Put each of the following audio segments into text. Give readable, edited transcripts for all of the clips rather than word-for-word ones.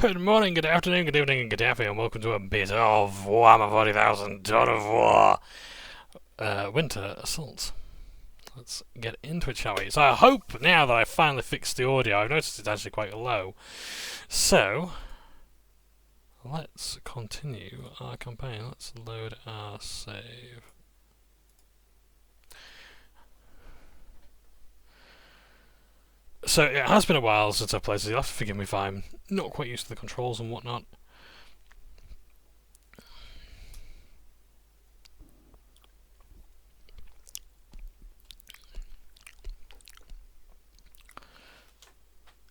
Good morning, good afternoon, good evening, and good afternoon, and welcome to a bit of Warhammer 40,000 Dawn of War Winter Assault. Let's get into it, shall we? So I hope now that I finally fixed the audio, I've noticed it's actually quite low. So, let's continue our campaign. Let's load our save. So it has been a while since I've played, so you'll have to forgive me if I'm not quite used to the controls and whatnot.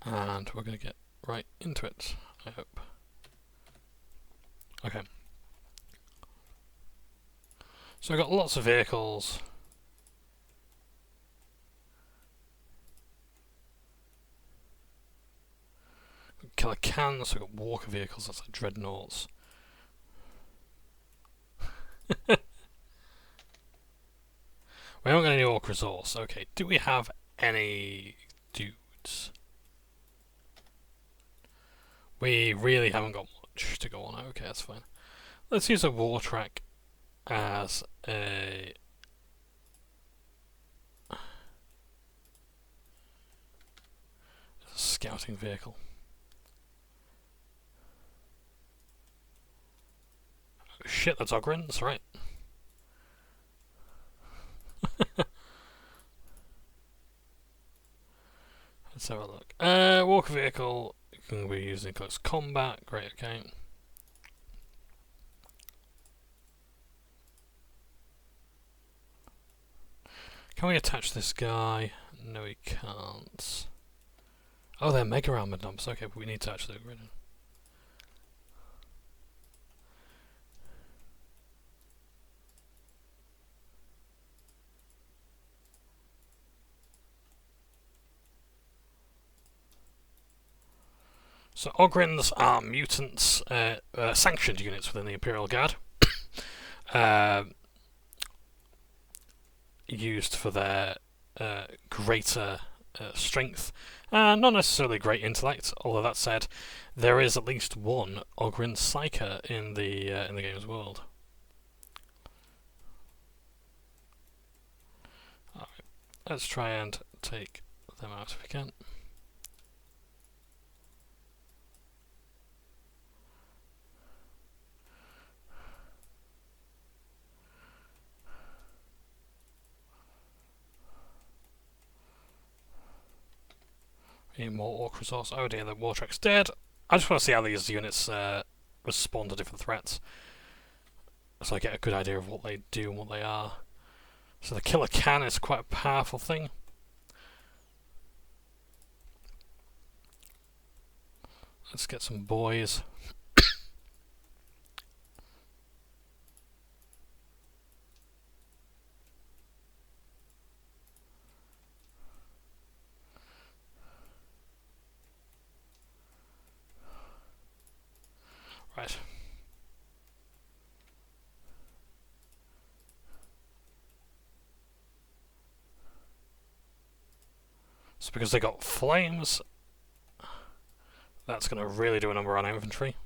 And we're going to get right into it, I hope. Okay. So we've got lots of vehicles. Killer cans, so we've got walker vehicles, that's like dreadnoughts. We haven't got any orc resource. Okay, do we have any dudes? We really haven't got much to go on. Okay, that's fine. Let's use a war track as a scouting vehicle. Oh, shit, that's Ogrins, right? Let's have a look. Walker vehicle can be used in close combat. Great, okay. Can we attach this guy? No, we can't. Oh, they're mega armored dumps. Okay, but we need to actually get rid of them. So Ogrins are mutants, sanctioned units within the Imperial Guard, used for their greater strength, and not necessarily great intellect. Although that said, there is at least one Ogrin Psyker in the game's world. Alright, let's try and take them out if we can. Need more orc resource. Oh dear, the war track's dead. I just want to see how these units respond to different threats, so I get a good idea of what they do and what they are. So the killer can is quite a powerful thing. Let's get some boys. Right. So because they got flames, that's going to really do a number on infantry.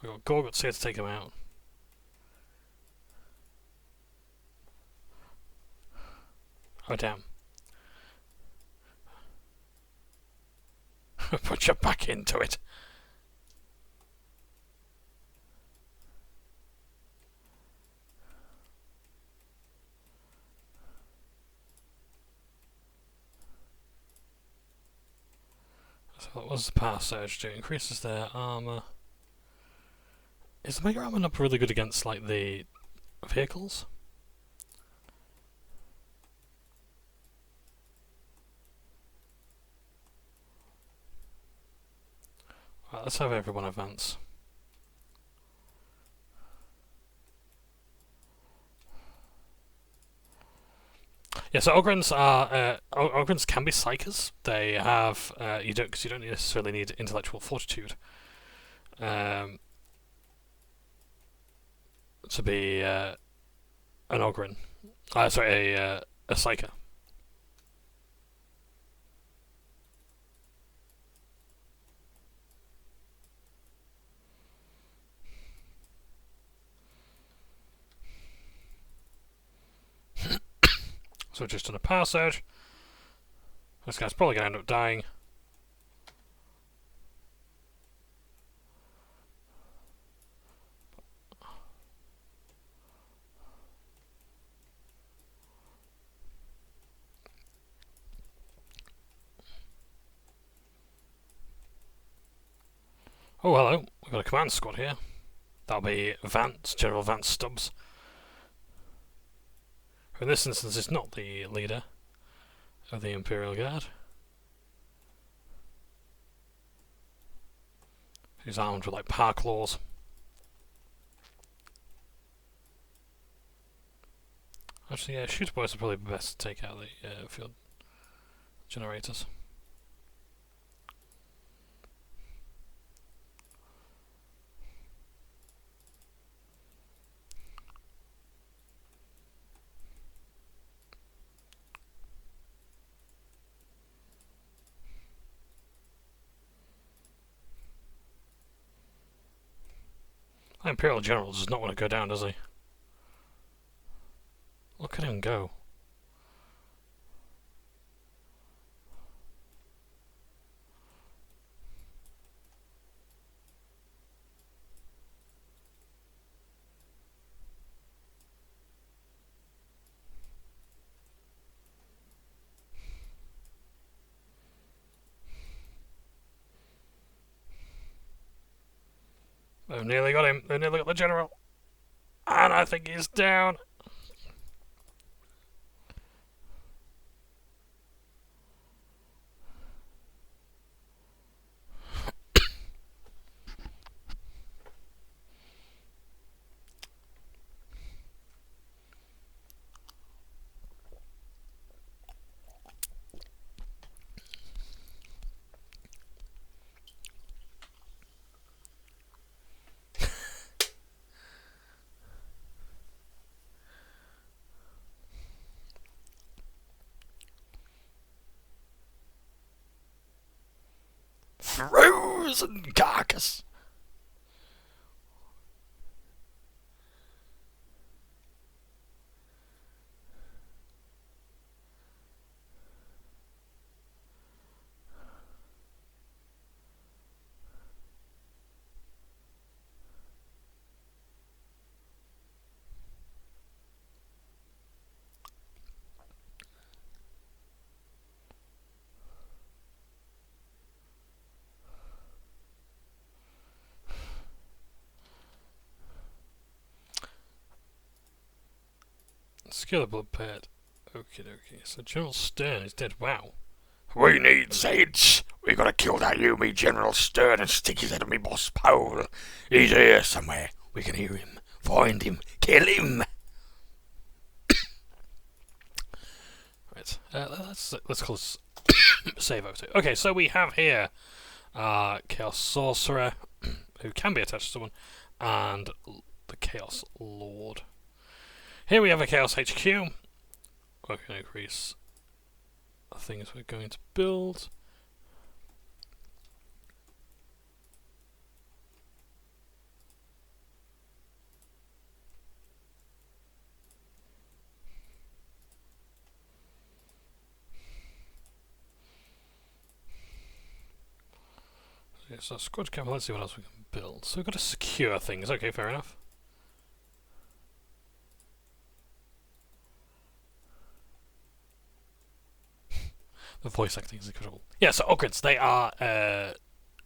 We've got Gorguts here to take them out. Oh damn. Put your back into it. So what does the power surge do? Increases their armour. Is the mega armour not really good against like the vehicles? Right, let's have everyone advance. Yeah, so Ogrins are Ogrins can be psychers. They have you don't necessarily need intellectual fortitude to be an Ogrin. Sorry, a psyker. So we've just done a power surge. This guy's probably going to end up dying. Oh, hello. We've got a command squad here. That'll be Vance, General Vance Stubbs. Who in this instance is not the leader of the Imperial Guard. He's armed with like power claws. Actually, yeah, shooter boys are probably best to take out the field generators. The Imperial General does not want to go down, does he? Look at him go. They've nearly got him. They've nearly got the General. And I think he's down. Frozen carcass. Secure the blood pit. Okie dokie. So General Stern is dead. Wow. We need Zeds. We gotta kill that Yumi General Stern and stick his head on me boss pole. He's here somewhere. We can hear him. Find him. Kill him. Right. Let's call this save over to. Okay, so we have here Chaos Sorcerer, who can be attached to someone, and the Chaos Lord. Here we have a Chaos HQ. We're going to increase the things we're going to build. Okay, so squad camp, let's see what else we can build. So we've got to secure things. Okay, fair enough. The voice acting is incredible. Yeah, so Ogrids, they are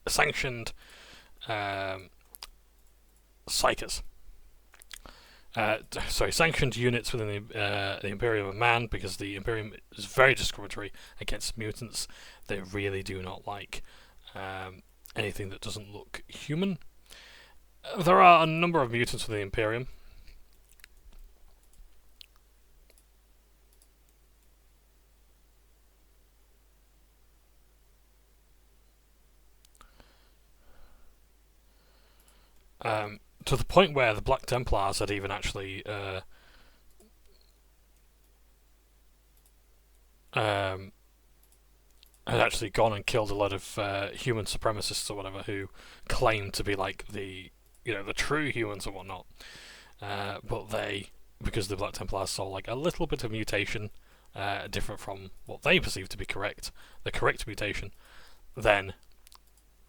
sanctioned psychers. Sorry, sanctioned units within the Imperium of Man, because the Imperium is very discriminatory against mutants. They really do not like anything that doesn't look human. There are a number of mutants within the Imperium. To the point where the Black Templars had even actually gone and killed a lot of human supremacists or whatever, who claimed to be like the true humans and whatnot. But they, because the Black Templars saw like a little bit of mutation different from what they perceive to be correct, the correct mutation, then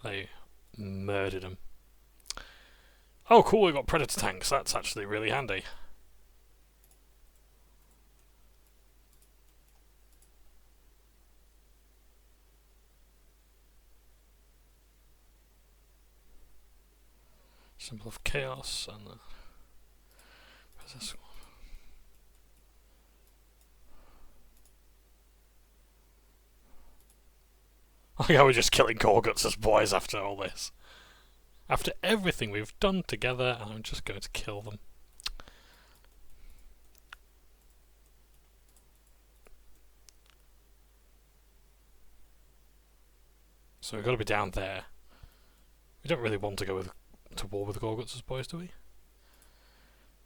they murdered him. Oh cool, we got predator tanks, that's actually really handy. Symbol of chaos and the... Where's this one? Oh yeah, we're just killing Gorguts as boys after all this. After everything we've done together, and I'm just going to kill them. So we've got to be down there. We don't really want to go to war with the Gorguts as boys, do we?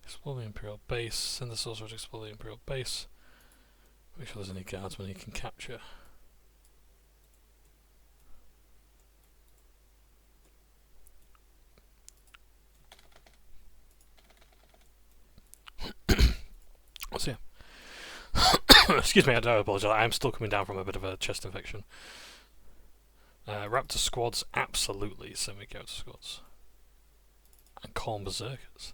Explore the Imperial base. Send the sorcerer to explore the Imperial base. Make sure there's any guardsmen he can capture. What's here? Excuse me, I do apologise. I'm still coming down from a bit of a chest infection. Raptor squads, absolutely. Semi-character squads. And Khorne berserkers.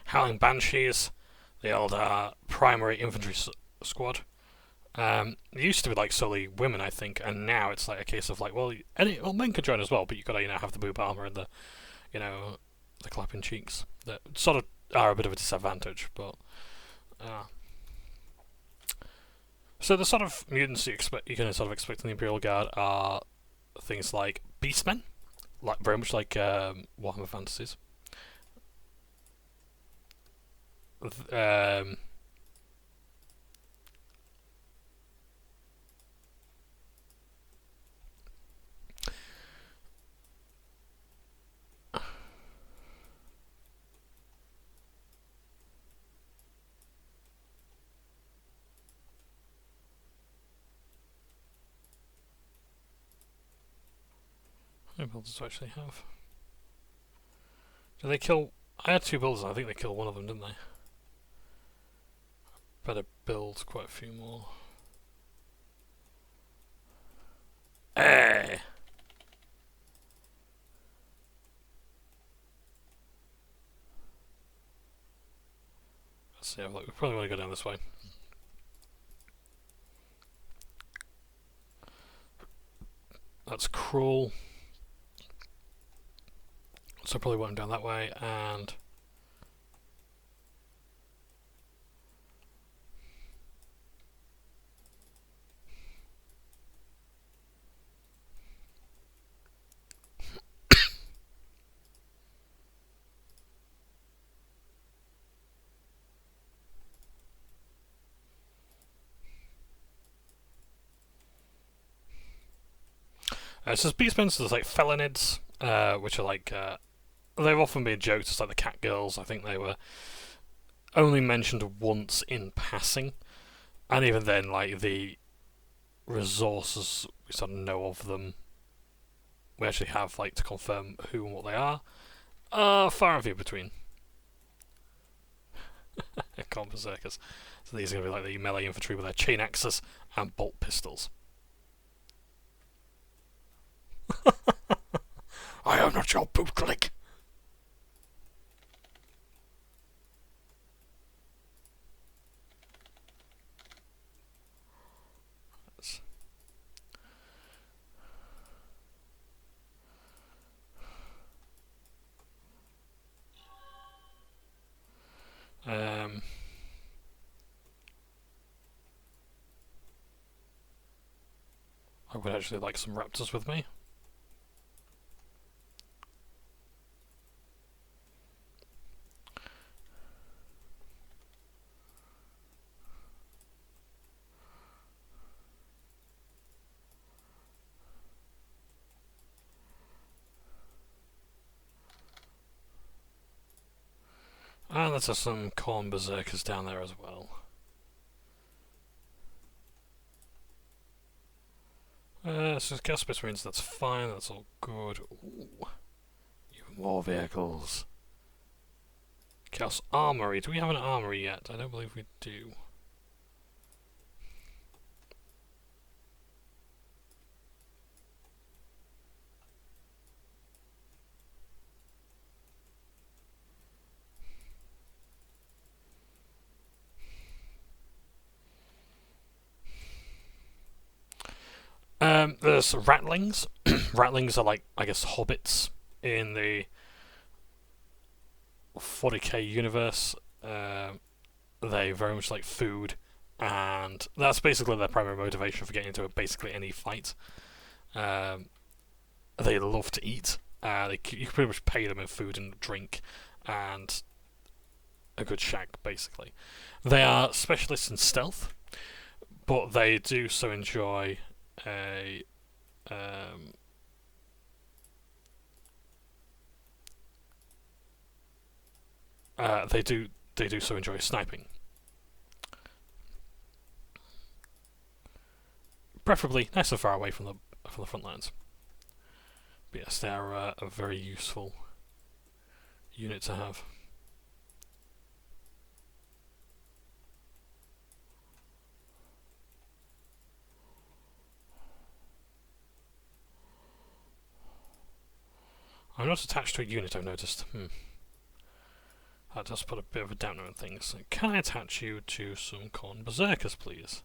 Howling Banshees, the old primary infantry squad. It used to be like solely women, I think, and now it's like a case of like, well, men can join as well, but you've got to have the boob armor and the, the clapping cheeks that sort of are a bit of a disadvantage. But so the sort of mutants you can sort of expect in the Imperial Guard are things like beastmen, like very much like Warhammer Fantasies. How many builders do I actually have? Do they kill... I had 2 builders and I think they killed one of them, didn't they? Better build quite a few more. Hey! Let's see, we probably want to go down this way. That's cruel. So I probably want him down that way, and... so there's beastmen, so there's like felinids, which are like... they've often been joked as like the cat girls. I think they were only mentioned once in passing, and even then, like the resources we sort of know of them, we actually have like to confirm who and what they are far and few between. Khorne berserkers. So these are going to be like the melee infantry with their chain axes and bolt pistols. I am not your BOOTLICK. I would actually like some raptors with me. And let's have some Khorne berserkers down there as well. So Chaos Space Marines, that's fine, that's all good. Ooh, even more vehicles. Chaos Armory. Do we have an armory yet? I don't believe we do. There's Ratlings. Ratlings are like, I guess, hobbits in the 40k universe. They very much like food, and that's basically their primary motivation for getting into basically any fight. They love to eat. You can pretty much pay them in food and drink, and a good shag, basically. They are specialists in stealth, but they do so enjoy a they do so enjoy sniping. Preferably nice and far away from the front lines. But yes, they are a very useful unit to have. I'm not attached to a unit, I've noticed. That does put a bit of a downer on things. Can I attach you to some Khorne Berserkers, please?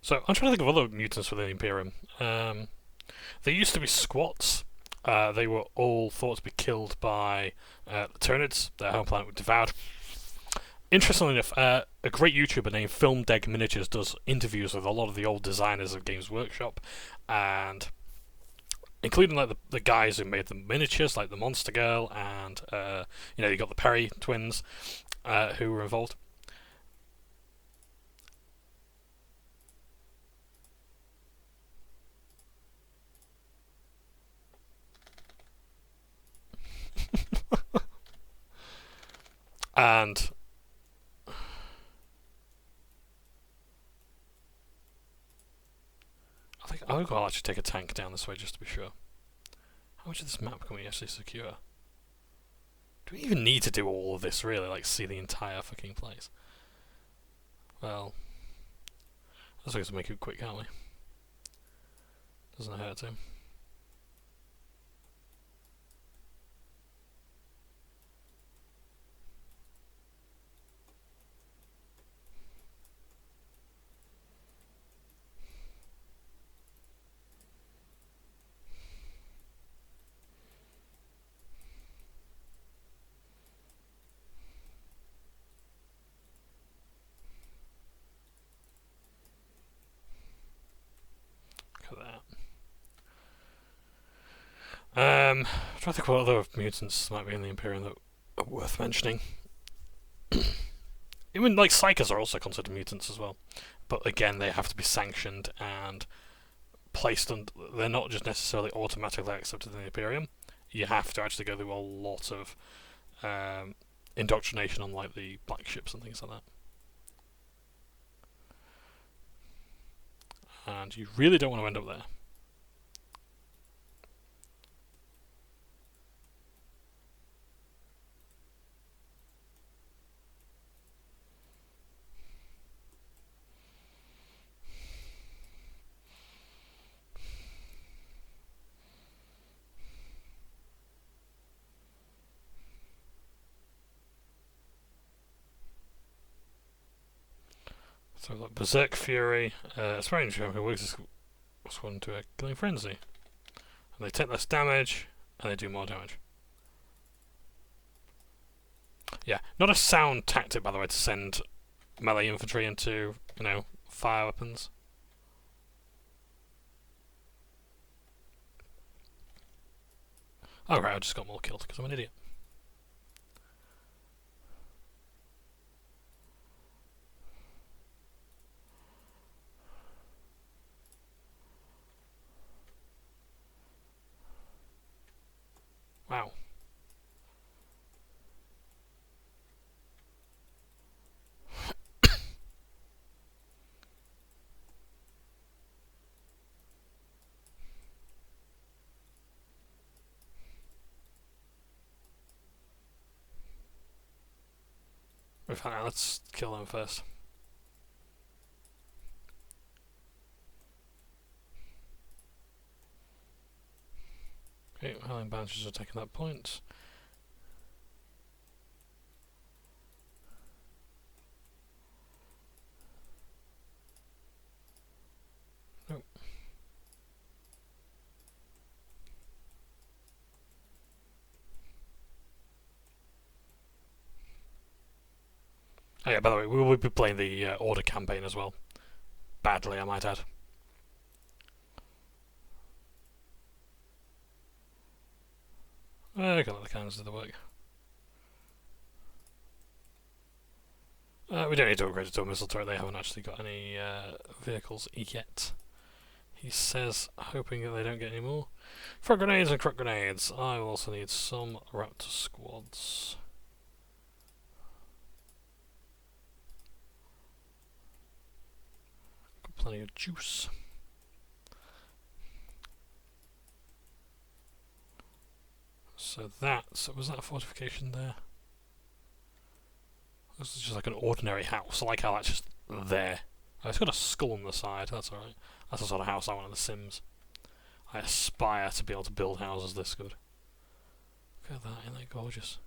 So, I'm trying to think of other mutants within the Imperium. There used to be squats. They were all thought to be killed by the Tyranids. Their home planet was devoured. Interestingly enough, a great YouTuber named FilmDeg Miniatures does interviews with a lot of the old designers of Games Workshop, and including like the guys who made the miniatures, like the Monster Girl, and you got the Perry twins who were involved. And I think I'll actually take a tank down this way just to be sure. How much of this map can we actually secure? Do we even need to do all of this, really? Like, see the entire fucking place? Well, let's just make it quick, can't we? Doesn't hurt to. I'm trying to think what other mutants might be in the Imperium that are worth mentioning. Even like Psychers are also considered mutants as well, but again they have to be sanctioned and placed on. They're not just necessarily automatically accepted in the Imperium. You have to actually go through a lot of indoctrination on like the black ships and things like that. And you really don't want to end up there. So like Berserk Fury, Strange who works this one to a killing frenzy. And they take less damage and they do more damage. Yeah, not a sound tactic by the way to send melee infantry into, fire weapons. Oh right, I just got more killed because I'm an idiot. In fact, let's kill them first. Okay, Howling Banshees are taking that point. Nope. Oh yeah, by the way, we will be playing the Order campaign as well. Badly, I might add. I can let the cannons do the work. We don't need to upgrade it to a missile turret, they haven't actually got any vehicles yet. He says, hoping that they don't get any more. Front grenades and crack grenades. I will also need some Raptor squads. Got plenty of juice. So was that a fortification there? This is just like an ordinary house. I like how that's just there. Oh, it's got a skull on the side, that's alright. That's the sort of house I want in The Sims. I aspire to be able to build houses this good. Look at that, isn't that gorgeous?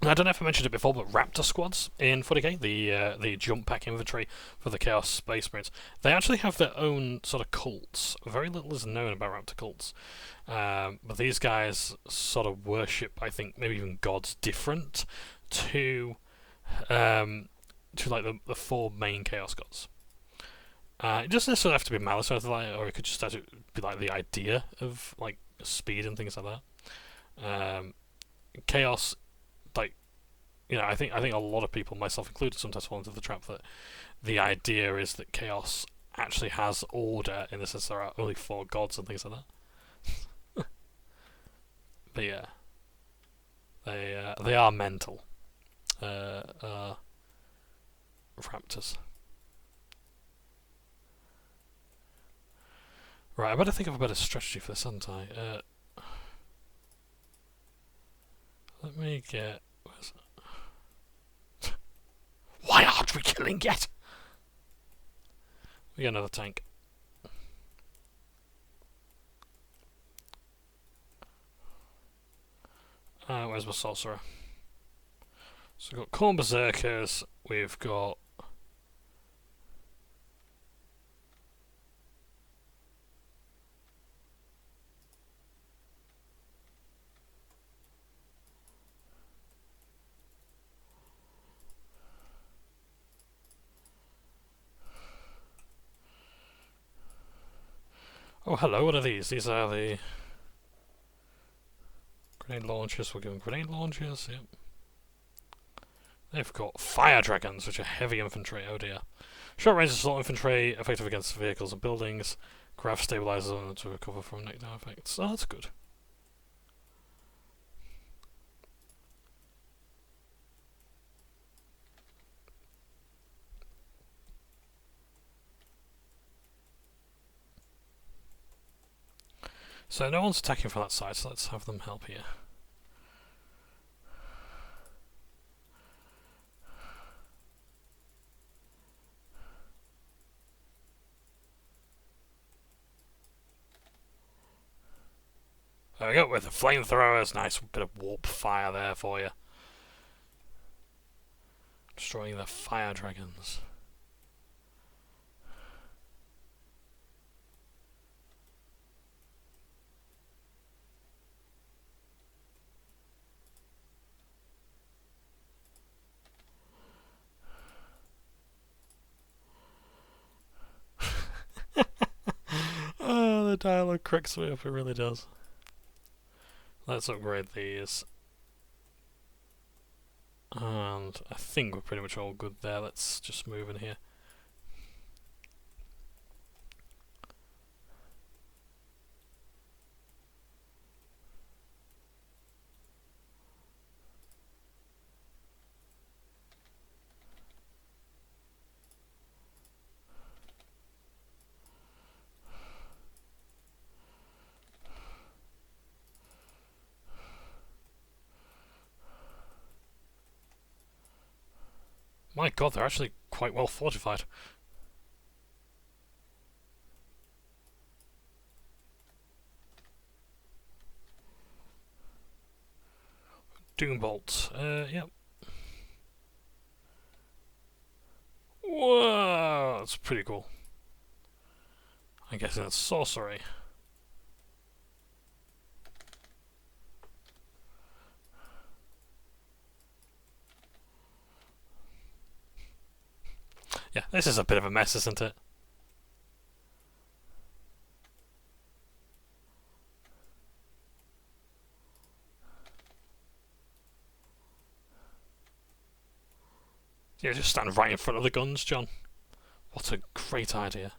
I don't know if I mentioned it before, but Raptor squads in 40k, the jump pack infantry for the Chaos Space Marines, they actually have their own sort of cults. Very little is known about Raptor cults, but these guys sort of worship, I think, maybe even gods different to like the four main Chaos gods. It doesn't necessarily have to be malice or anything like that, or it could just actually be like the idea of like speed and things like that. Chaos, like, you know, I think a lot of people, myself included, sometimes fall into the trap that the idea is that Chaos actually has order in the sense there are only four gods and things like that. But yeah, they are mental. Raptors. Right, I better think of a better strategy for this, hadn't I? Let me get... Where's it? Why aren't we killing yet? We get another tank. Where's my sorcerer? So we've got Corn Berserkers, we've got... Oh, hello, what are these? These are the... Grenade launchers, we'll give them grenade launchers, yep. They've got fire dragons, which are heavy infantry, oh dear. Short range assault infantry, effective against vehicles and buildings. Craft stabilizers on them to recover from knockdown effects. Oh, that's good. So no one's attacking from that side, so let's have them help here. There we go, with the flamethrowers. Nice bit of warp fire there for you. Destroying the fire dragons. Oh, the dialogue cracks me up, it really does. Let's upgrade these. And I think we're pretty much all good there. Let's just move in here. My god, they're actually quite well fortified. Doom bolts. Yep. Whoa, that's pretty cool. I'm guessing that's sorcery. Yeah, this is a bit of a mess, isn't it? Yeah, just stand right in front of the guns, John. What a great idea.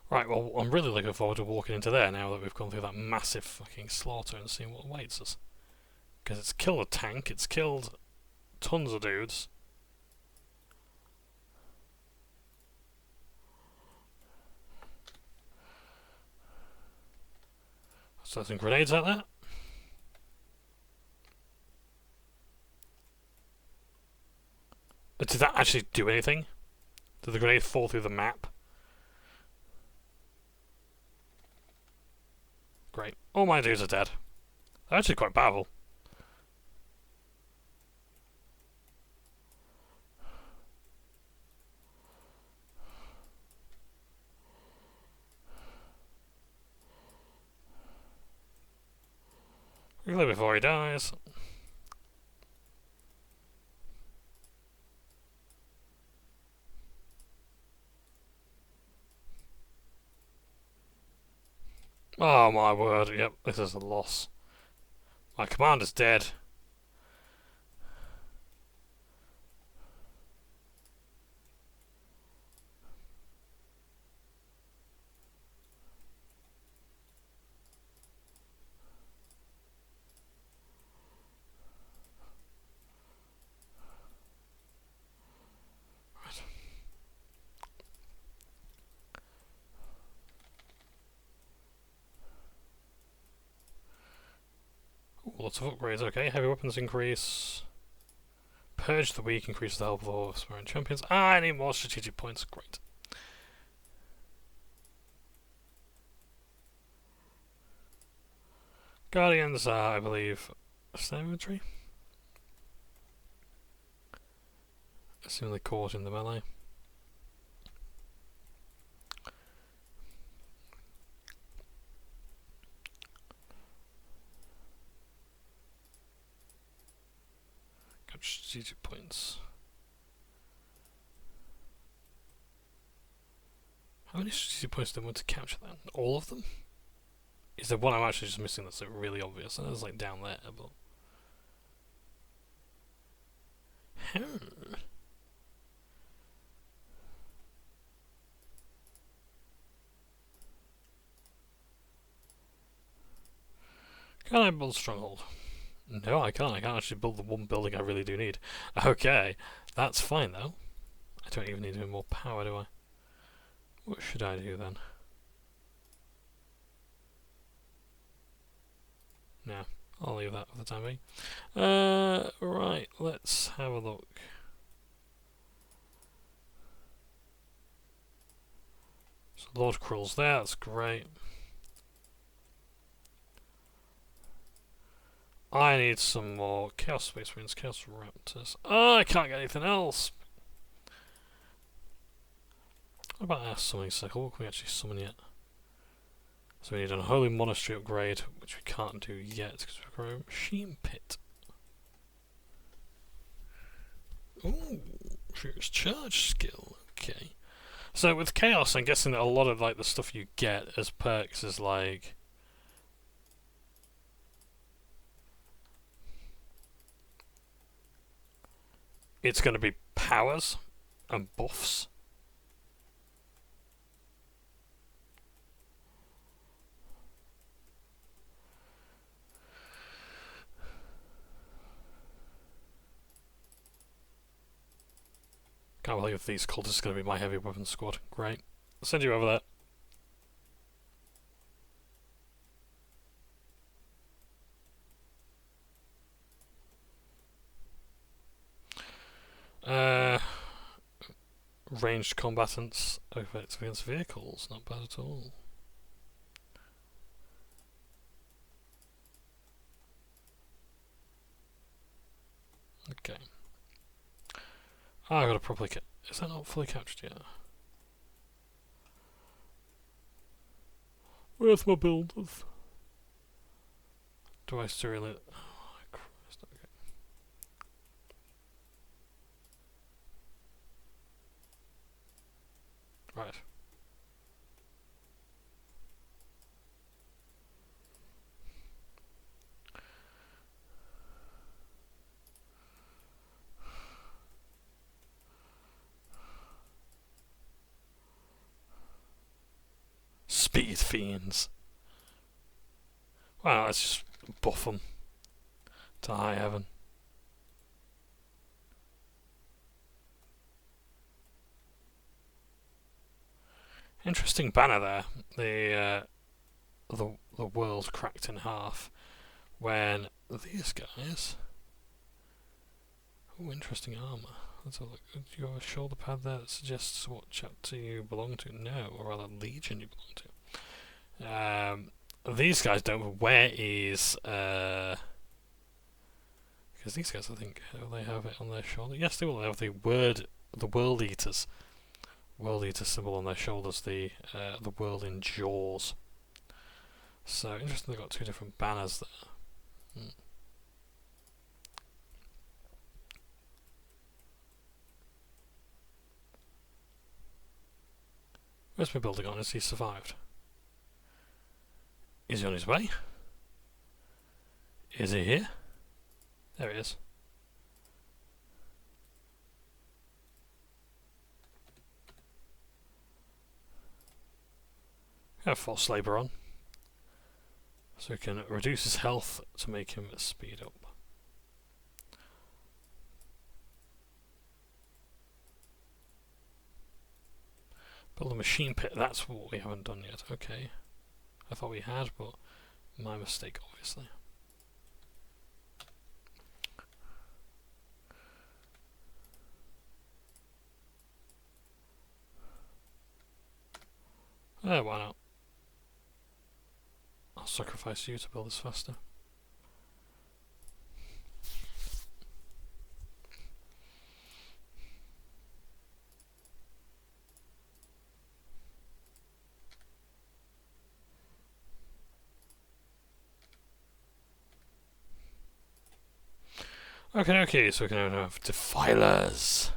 Right, well, I'm really looking forward to walking into there now that we've gone through that massive fucking slaughter and seeing what awaits us. Because it's killed a tank, it's killed tons of dudes. So there's some grenades out there. But did that actually do anything? Did the grenade fall through the map? Great. All my dudes are dead. They're actually quite powerful. Quickly before he dies. Oh my word, yep, this is a loss. My commander's dead. Ooh, lots of upgrades, okay. Heavy weapons increase. Purge the weak, increase the health of all swearing champions. Ah, I need more strategic points, great. Guardians are, I believe, infantry. Assuming caught in the melee. Capture strategic points. How many strategic points do I want to capture then? All of them? Is there one I'm actually just missing that's like really obvious? And it's like down there, but... Can I build Stronghold? No, I can't. I can't actually build the one building I really do need. Okay, that's fine though. I don't even need any more power, do I? What should I do then? No, I'll leave that for the time being. Right, let's have a look. So Lord Krul's there, that's great. I need some more Chaos Space Marines, Chaos Raptors. Oh, I can't get anything else! What about our summoning cycle? What can we actually summon yet? So we need an Unholy Monastery upgrade, which we can't do yet because we've got a Machine Pit. Ooh, Furious Charge skill, okay. So with Chaos, I'm guessing that a lot of like the stuff you get as perks is like... It's going to be powers and buffs. Can't believe these cultists are going to be my heavy weapons squad. Great. I'll send you over there. Ranged combatants effective against vehicles, not bad at all. Okay. I've got to properly is that not fully captured yet? Where's my builders? Do I still really... Oh, Christ, okay. Right. Speed fiends. Well, let's just buff them to high heaven. Interesting banner there. The world cracked in half when these guys. Oh, interesting armour. Let's have a look. Do you have a shoulder pad there that suggests what chapter you belong to? No, or rather legion you belong to. These guys don't. Where is because these guys, I think, they have it on their shoulder. Yes, they will have the world eaters. World eater symbol on their shoulders. The world in jaws. So interesting. They've got two different banners there. Where's my builder gone? Has he survived? Is he on his way? Is he here? There he is. We have forced labour on. So we can reduce his health to make him speed up. Build a machine pit, that's what we haven't done yet. Okay. I thought we had, but my mistake, obviously. Why not? I'll sacrifice you to build this faster. Okay, so we can have defilers.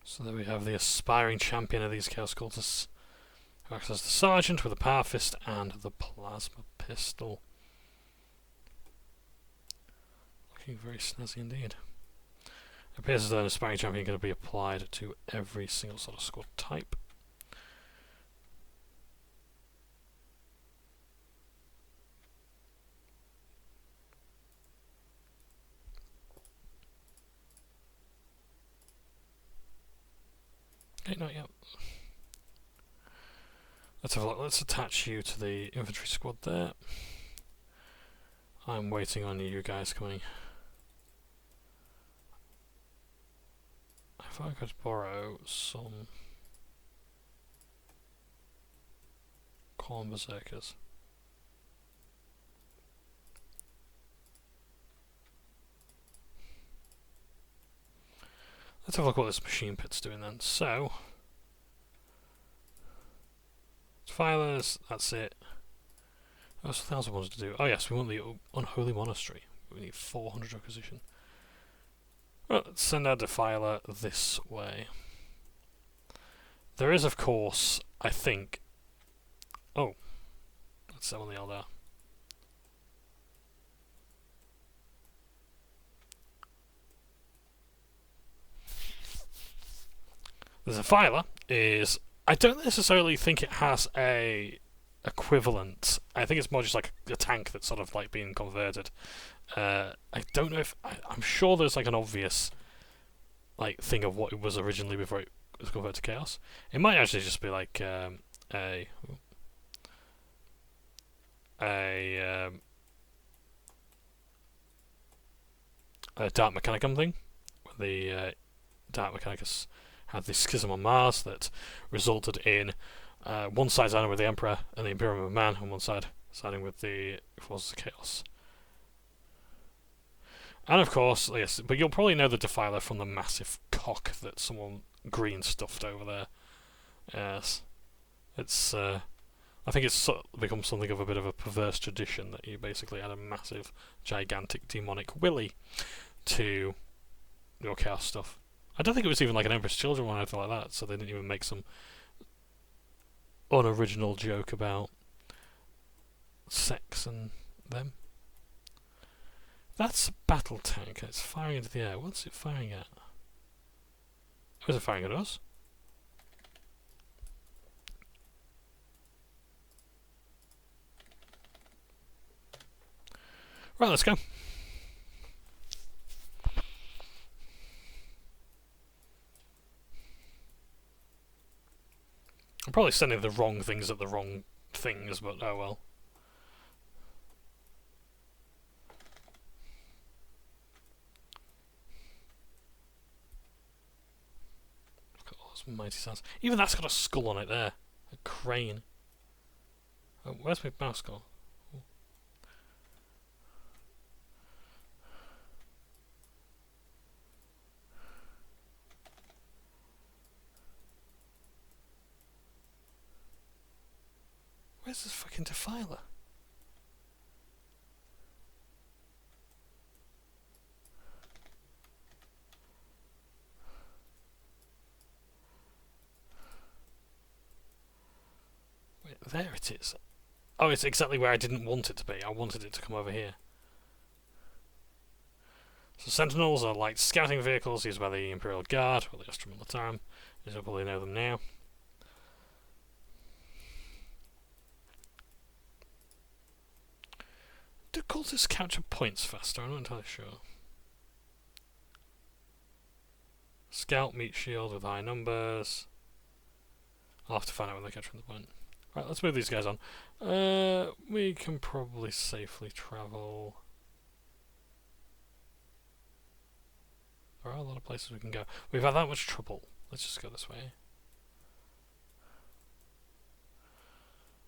So there we have the aspiring champion of these Chaos Cultists, who acts as the sergeant with the power fist and the plasma pistol. Looking very snazzy indeed. It appears as though an aspiring champion is going to be applied to every single sort of squad type. Okay, not yet. Let's have a look. Let's attach you to the infantry squad there. I'm waiting on you guys coming. If I could borrow some Corn Berserkers. Let's have a look what this machine pit's doing then. So, filers, that's it. What else I wanted to do? Oh yes, we want the Unholy Monastery. We need 400 acquisition. Well, let's send our defiler this way. There is, of course, I think... Oh. Let's summon the Eldar. The Defiler is... I don't necessarily think it has a equivalent. I think it's more just like a tank that's sort of like being converted. I don't know if... I'm sure there's like an obvious like thing of what it was originally before it was converted to Chaos. It might actually just be like a Dark Mechanicum thing. The Dark Mechanicus had this schism on Mars that resulted in one side siding with the Emperor and the Imperium of Man, and one side siding with the Forces of Chaos. And of course, yes, but you'll probably know the Defiler from the massive cock that someone green stuffed over there. Yes. It's, I think it's become something of a bit of a perverse tradition that you basically add a massive, gigantic, demonic willy to your Chaos stuff. I don't think it was even like an Emperor's Children one or anything like that, so they didn't even make some unoriginal joke about sex and them. That's a battle tank. It's firing into the air. What's it firing at? Was it firing at us? Right, let's go. I'm probably sending the wrong things at the wrong things, but oh well. Look at all those mighty sounds. Even that's got a skull on it there. A crane. Oh, where's my mouse gone? Where's this fucking Defiler? Wait, there it is. Oh, it's exactly where I didn't want it to be. I wanted it to come over here. So Sentinels are light scouting vehicles used by the Imperial Guard, or the Astra Militarum, as you'll probably know them now. Do cultists capture points faster? I'm not entirely sure. Scout meet shield with high numbers. I'll have to find out when they're capturing the point. Right, let's move these guys on. We can probably safely travel. There are a lot of places we can go. We've had that much trouble. Let's just go this way.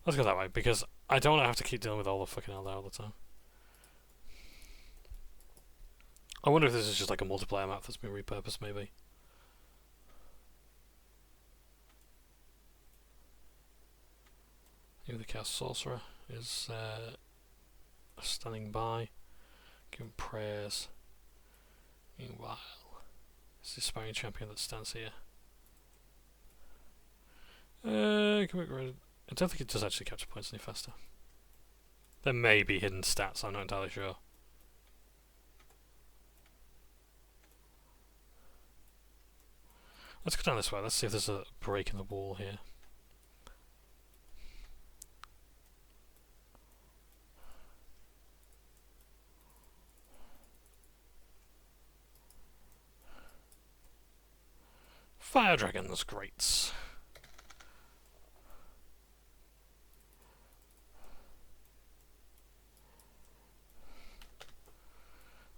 Let's go that way, because I don't want to have to keep dealing with all the fucking hell there all the time. I wonder if this is just like a multiplayer map that's been repurposed, maybe. Here the Chaos Sorcerer is standing by, giving prayers. Meanwhile, it's the aspiring champion that stands here. Can we get rid of... I don't think it does actually capture points any faster. There may be hidden stats, I'm not entirely sure. Let's go down this way, let's see if there's a break in the wall here. Fire dragons, great.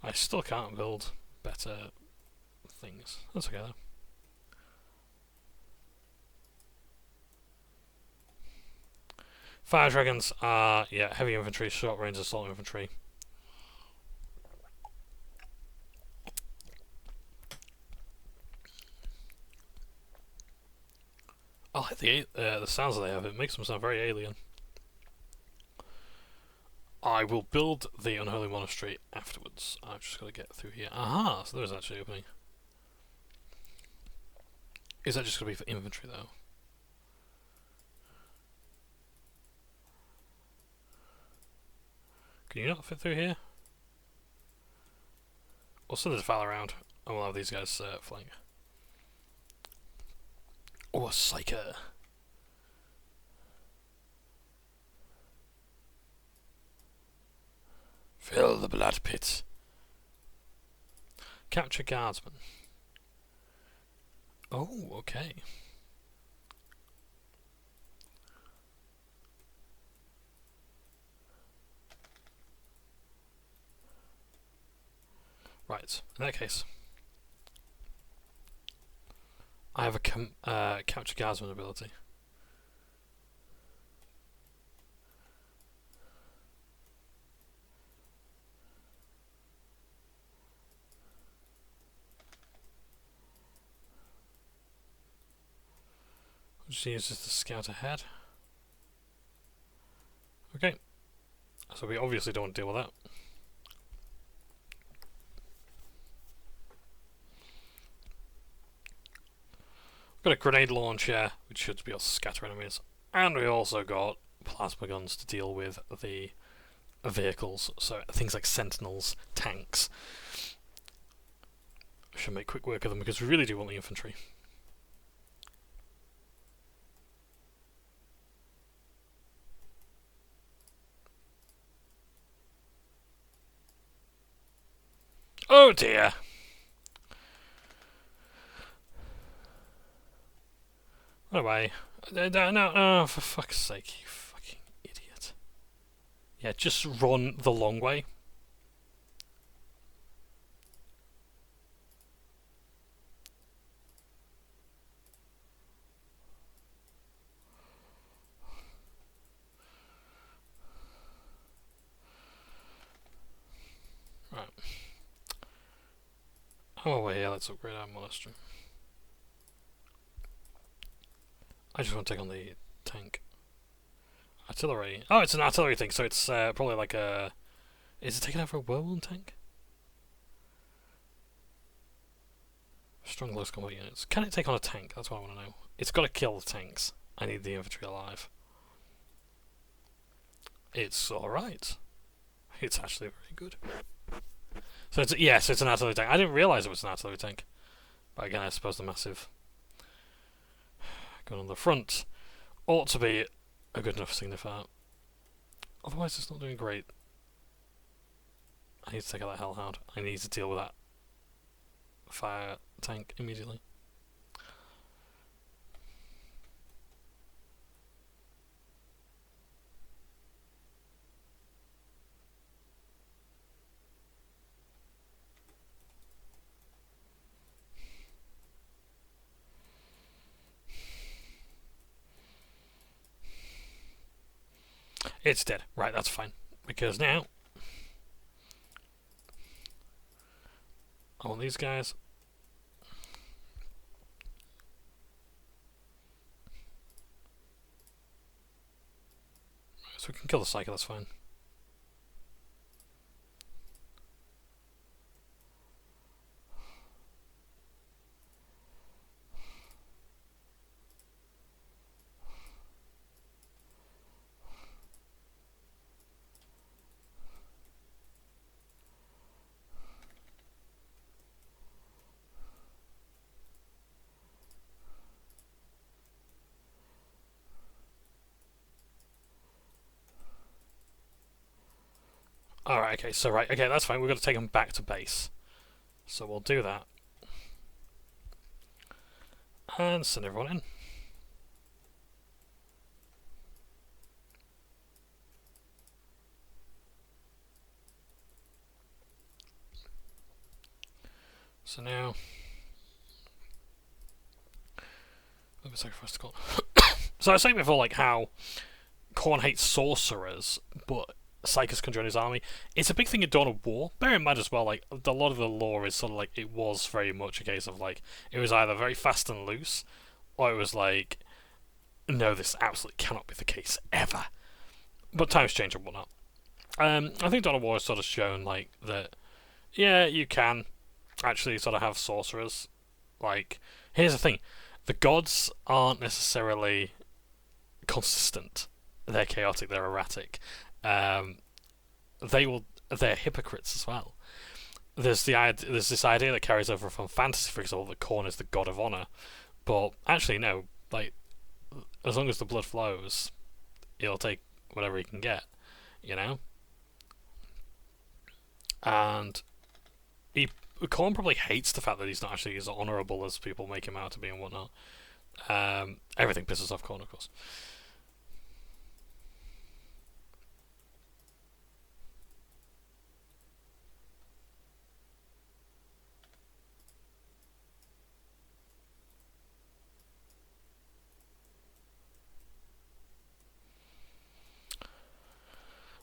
I still can't build better things. That's okay though. Fire dragons are, yeah, heavy infantry, short range assault infantry. I like the sounds that they have. It makes them sound very alien. I will build the Unholy Monastery afterwards. I've just got to get through here. Aha! So there is actually opening. Is that just going to be for infantry though? Can you not fit through here? We'll send the Defiler around and we'll have these guys flank. Oh, a Psyker. Fill the blood pit. Capture guardsman. Oh, okay. Right, in that case, I have a capture guardsman ability. Just use this to scout ahead. Okay, so we obviously don't want to deal with that. Got a grenade launcher, which should be able to scatter enemies, and we also got plasma guns to deal with the vehicles, so things like sentinels, tanks. Should make quick work of them because we really do want the infantry. Oh dear! Run away. No, for fuck's sake, you fucking idiot. Yeah, just run the long way. Right. Oh, well, yeah, let's upgrade our monastery. I just want to take on the tank. Artillery. Oh, it's an artillery thing, so it's probably like a... Is it taking over a whirlwind tank? Strong close combat units. Can it take on a tank? That's what I want to know. It's got to kill the tanks. I need the infantry alive. It's alright. It's actually very good. So it's, yes, it's an artillery tank. I didn't realise it was an artillery tank. But again, I suppose the massive gun on the front ought to be a good enough signifier. Otherwise it's not doing great. I need to take out that hellhound. I need to deal with that fire tank immediately. It's dead. Right, that's fine. Because now I want these guys. So we can kill the Psyker, that's fine. Alright, okay, so right, okay, that's fine. We've got to take them back to base. So we'll do that. And send everyone in. So now... sacrifice to Khorne. So I was saying before, like, how Khorne hates sorcerers, but Psykers can join his army. It's a big thing in Dawn of War. Bear in mind as well, like, a lot of the lore is sort of like, it was very much a case of, like, it was either very fast and loose, or it was like, no, this absolutely cannot be the case, ever. But times change and whatnot. I think Dawn of War has sort of shown, like, that, yeah, you can actually sort of have sorcerers. Like, here's the thing. The gods aren't necessarily consistent. They're chaotic, they're erratic. They're hypocrites as well. There's this idea that carries over from fantasy, for example, that Khorne is the god of honor, but actually no. Like, as long as the blood flows, he'll take whatever he can get, you know? And Colin probably hates the fact that he's not actually as honourable as people make him out to be and whatnot. Everything pisses off Colin, of course.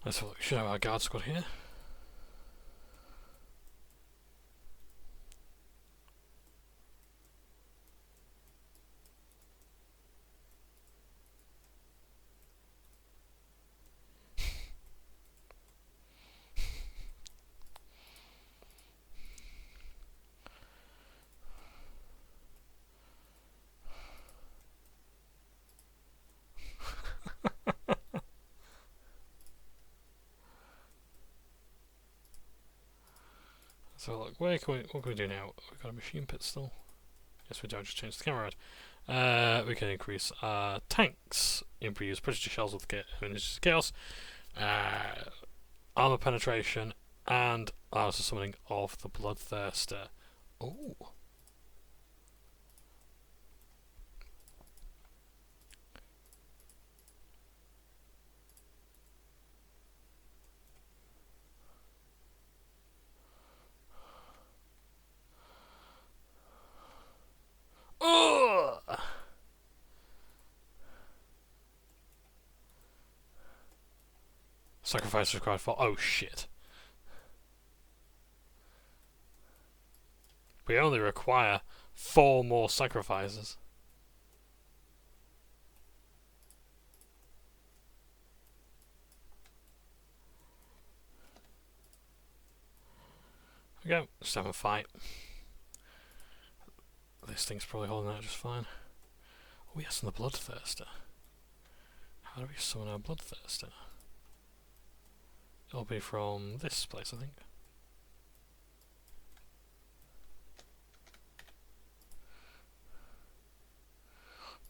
Let's have a look. Should have our guard squad here. So look, what can we do now? We've got a machine pit still. Yes, we do. I just changed the camera around. We can increase our tanks, improve precision shells with chaos, armor penetration, and also summoning of the bloodthirster. Oh. Sacrifice required for. Oh shit. We only require 4 more sacrifices. There we go. Just have a fight. This thing's probably holding out just fine. Oh yes, and the bloodthirster. How do we summon our bloodthirster? It'll be from this place, I think.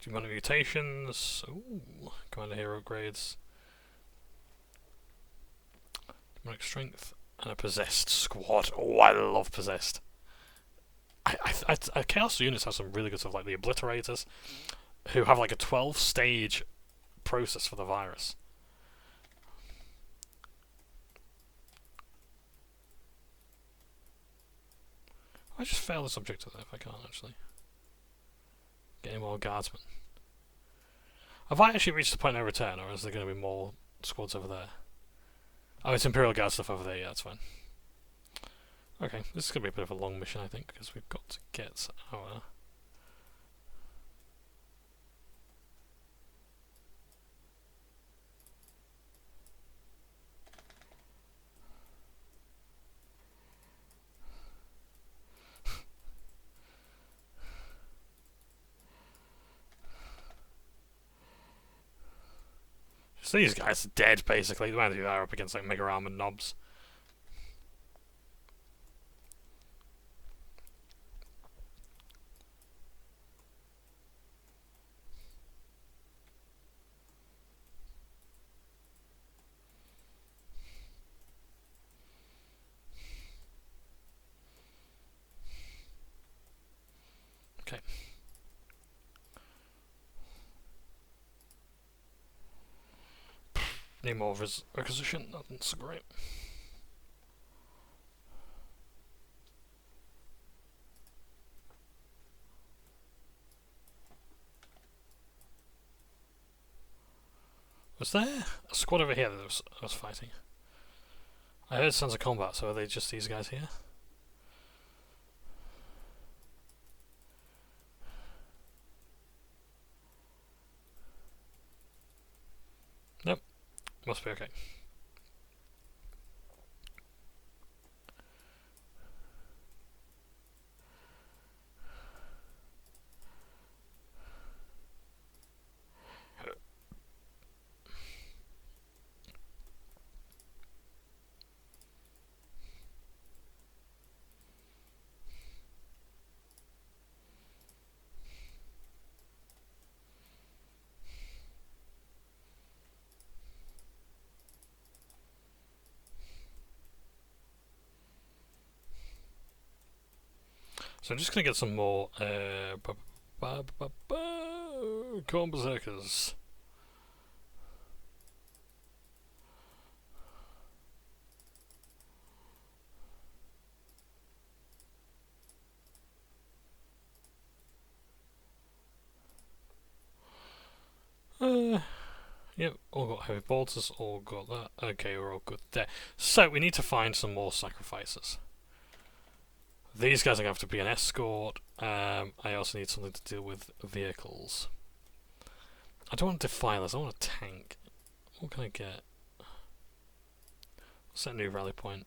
Demonic mutations. Ooh, Commander hero grades. Demonic strength and a possessed squad. Oh, I love possessed. Chaos units have some really good stuff, like the obliterators, who have like a 12-stage process for the virus. I just fail this objective there if I can't actually. Get any more guardsmen. Have I actually reached the point of no return, or is there going to be more squads over there? Oh, it's Imperial Guard stuff over there, yeah, that's fine. Okay, this is going to be a bit of a long mission, I think, because we've got to get our... So these guys are dead, basically. The ones who are up against like Mega Armored knobs. Okay. Need more requisition. That's so great. Was there a squad over here that I was fighting? I heard sounds of combat, so are they just these guys here? Nope. Must be okay. So I'm just gonna get some more corn berserkers. Yep, all got heavy bolters, all got that. Okay, we're all good there. So we need to find some more sacrifices. These guys are going to have to be an escort. I also need something to deal with vehicles. I don't want defilers, I want a tank. What can I get? What's that new rally point?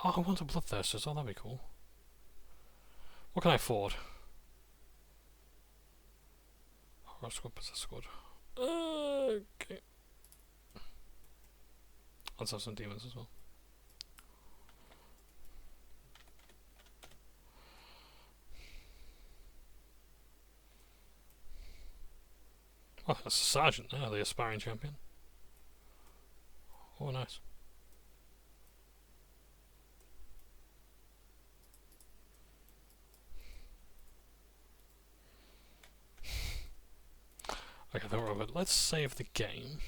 Oh, I want a bloodthirsters. Oh, that'd be cool. What can I afford? Horror squad, possess squad. Okay. Let's have some demons as well. Oh, that's a sergeant now, the aspiring champion. Oh, nice. Okay, I think we're all good. Let's save the game.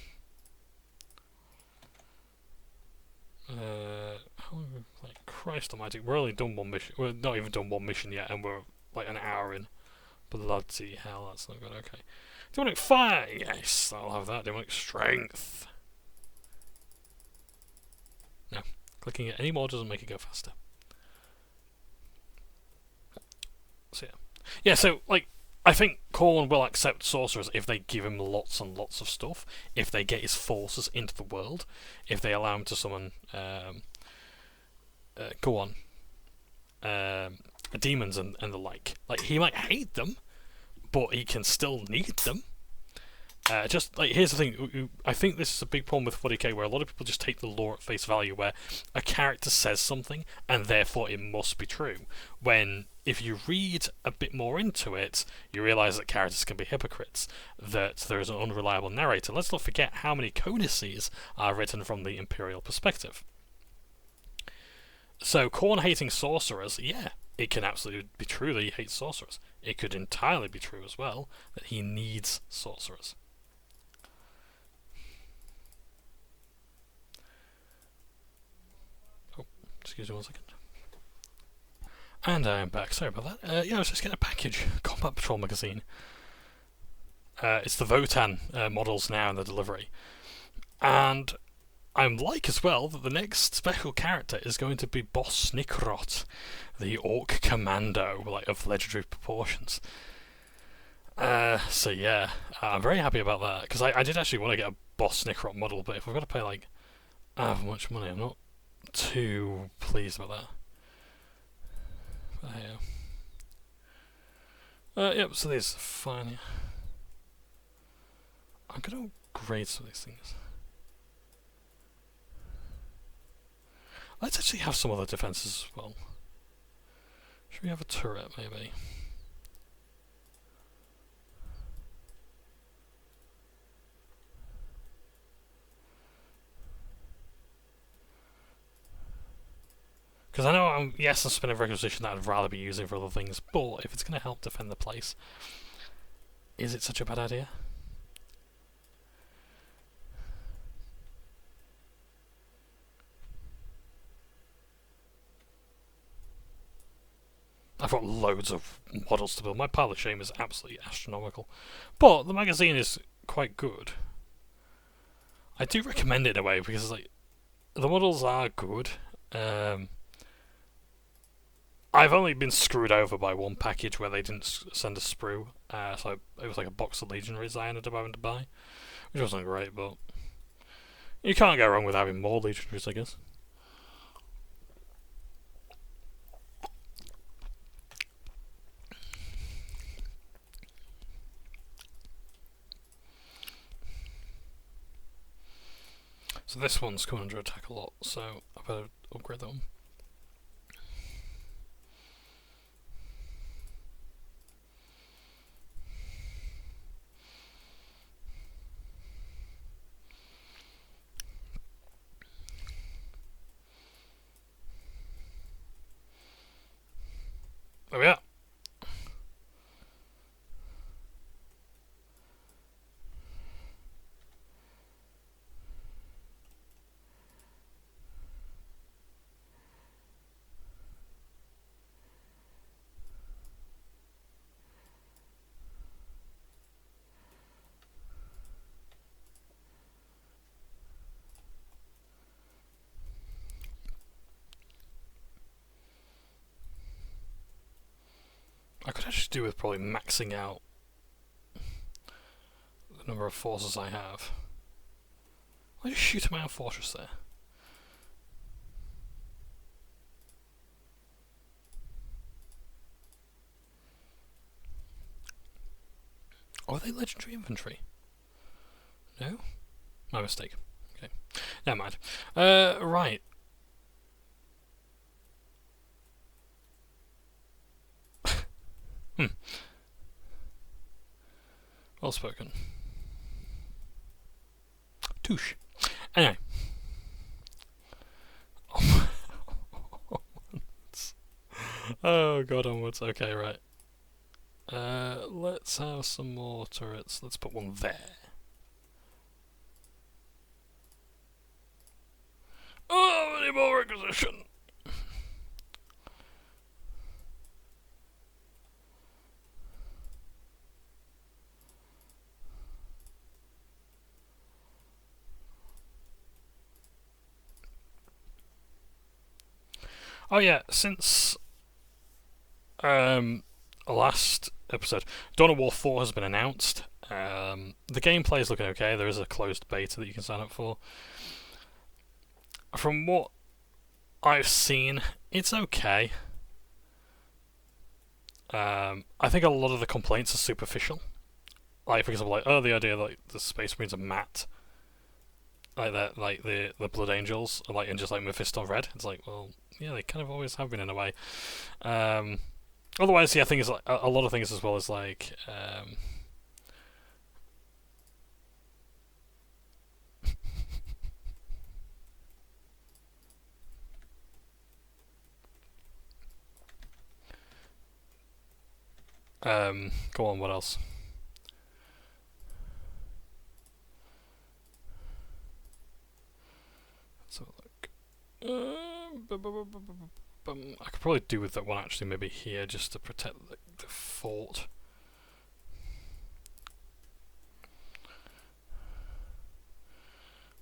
Like, Christ almighty, we're only done one mission. We're not even done one mission yet, and we're like an hour in. Bloody hell, that's not good. Okay. Demonic fire! Yes, I'll have that. Demonic strength. No. Clicking it anymore doesn't make it go faster. So yeah. Yeah, so, like, I think Khorne will accept sorcerers if they give him lots and lots of stuff, if they get his forces into the world, if they allow him to summon, demons and the like. Like, he might hate them, but he can still need them. Just like, here's the thing, I think this is a big problem with 40k, where a lot of people just take the lore at face value, where a character says something and therefore it must be true, when if you read a bit more into it, you realise that characters can be hypocrites, that there is an unreliable narrator. Let's not forget how many codices are written from the Imperial perspective. So Khorne hating sorcerers, yeah, it can absolutely be true that he hates sorcerers. It could entirely be true as well that he needs sorcerers. Oh, excuse me 1 second. And I am back, sorry about that. Yeah, I was just getting a package, Combat Patrol magazine. It's the Votan models now in the delivery. And I'm like as well that the next special character is going to be Boss Snickrot, the Orc Commando, like, of legendary proportions. So yeah, I'm very happy about that, because I did actually want to get a Boss Snickrot model, but if I've got to pay like how much money, I'm not too pleased about that. But yeah. Yep, so these are fine. I'm going to upgrade some of these things. Let's actually have some other defences as well. Should we have a turret, maybe? Because I know I'm spinning requisition that I'd rather be using for other things, but if it's going to help defend the place, is it such a bad idea? I've got loads of models to build. My pile of shame is absolutely astronomical. But the magazine is quite good. I do recommend it in a way, because like, the models are good. I've only been screwed over by one package where they didn't send a sprue, so it was like a box of legionaries I ended up having to buy, which wasn't great, but you can't go wrong with having more legionaries, I guess. So this one's coming under attack a lot, so I better upgrade that one. I should do with probably maxing out the number of forces I have. Why just shoot my own fortress there? Or are they legendary infantry? No? My mistake. Okay. Never mind. Right. Well spoken. Touche. Anyway. Oh god, onwards. Okay, right. Let's have some more turrets. Let's put one there. Oh, I need more requisition! Oh yeah, since last episode, Dawn of War 4 has been announced. The gameplay is looking okay. There is a closed beta that you can sign up for. From what I've seen, it's okay. I think a lot of the complaints are superficial. Like, for example, the idea that the Space Marines are matte. Like that, like the Blood Angels, are like in just like Mephisto Red. It's like, well, yeah, they kind of always have been in a way. Otherwise, yeah, things like a lot of things as well as like go on, what else? So like, I could probably do with that one actually, maybe here, just to protect the fort.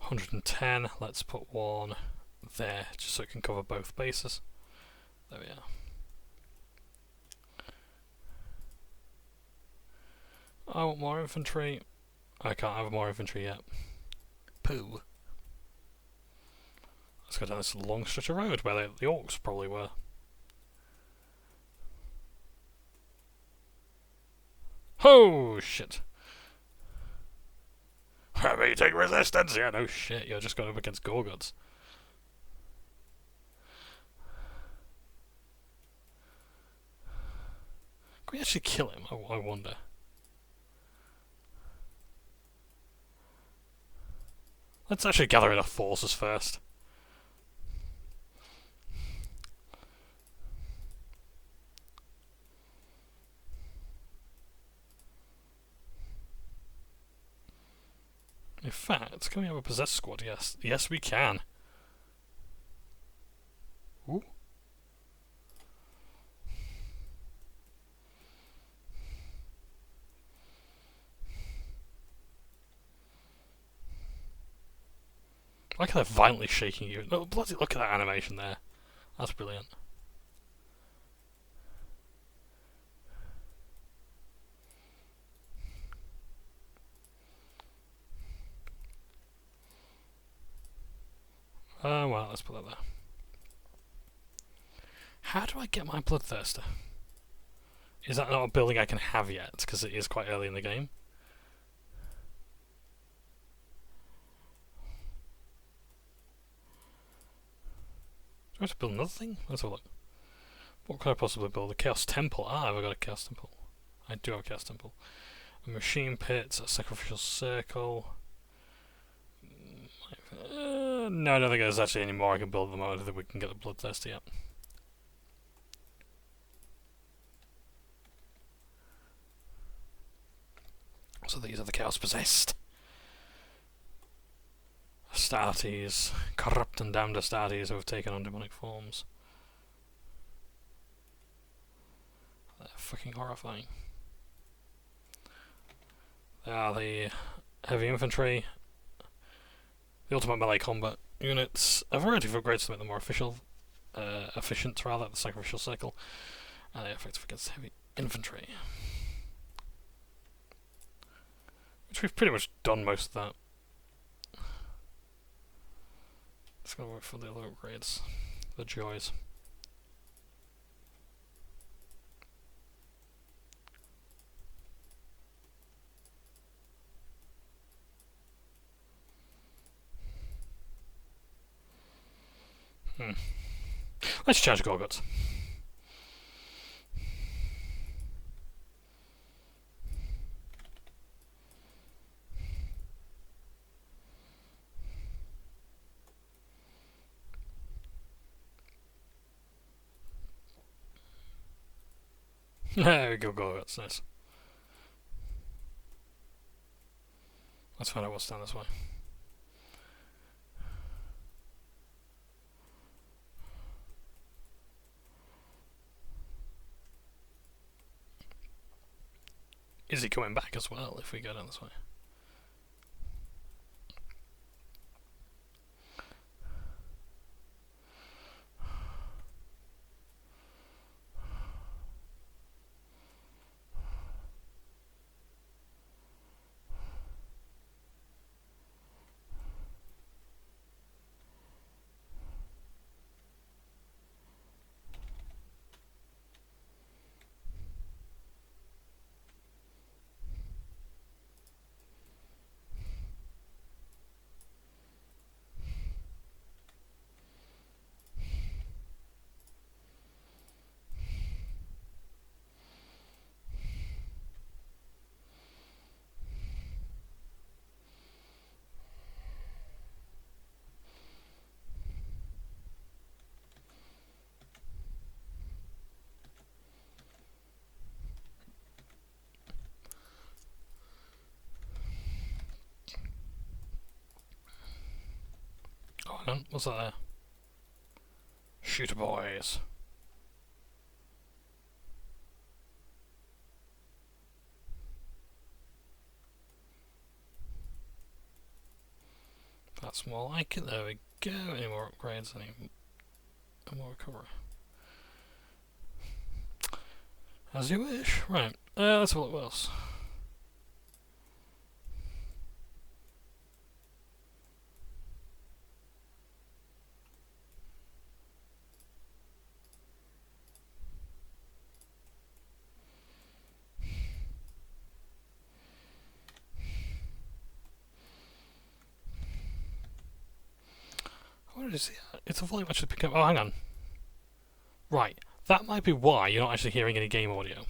$110. Let's put one there, just so it can cover both bases. There we are. I want more infantry. I can't have more infantry yet. Pooh. Let's go down this long stretch of road where the orcs probably were. Oh shit! Meeting resistance. Yeah, no shit. You're just going up against Gorgods. Can we actually kill him? I wonder. Let's actually gather enough forces first. In fact, can we have a possessed squad? Yes. Yes, we can. Ooh. I like how they're violently shaking you. No, bloody look at that animation there. That's brilliant. Well, let's put that there. How do I get my Bloodthirster? Is that not a building I can have yet? Because it is quite early in the game. Do I have to build another thing? Let's have a look. What could I possibly build? A Chaos Temple. Ah, have I got a Chaos Temple? I do have a Chaos Temple. A Machine Pit, a Sacrificial Circle. No, I don't think there's actually any more I can build at the moment. I don't think we can get the Bloodthirster yet. So these are the Chaos Possessed. Astartes, corrupt and damned Astartes who have taken on demonic forms. They're fucking horrifying. They are the heavy infantry, the ultimate melee combat units, a variety of upgrades to make them more efficient rather, the sacrificial circle, and they are effective against heavy infantry. Which we've pretty much done most of that. Let's go wait for the other upgrades. The joys. Let's charge Gorguts. There we go, Gorguts, nice. Let's find out what's down this way. Is he coming back as well if we go down this way? Oh, hang on, what's that there? Shooter boys. That's more like it, there we go. Any more upgrades, any more recovery. As you wish. Right, let's have a look what else. Where is it? It's a volume actually pick up. Oh, hang on. Right, that might be why you're not actually hearing any game audio.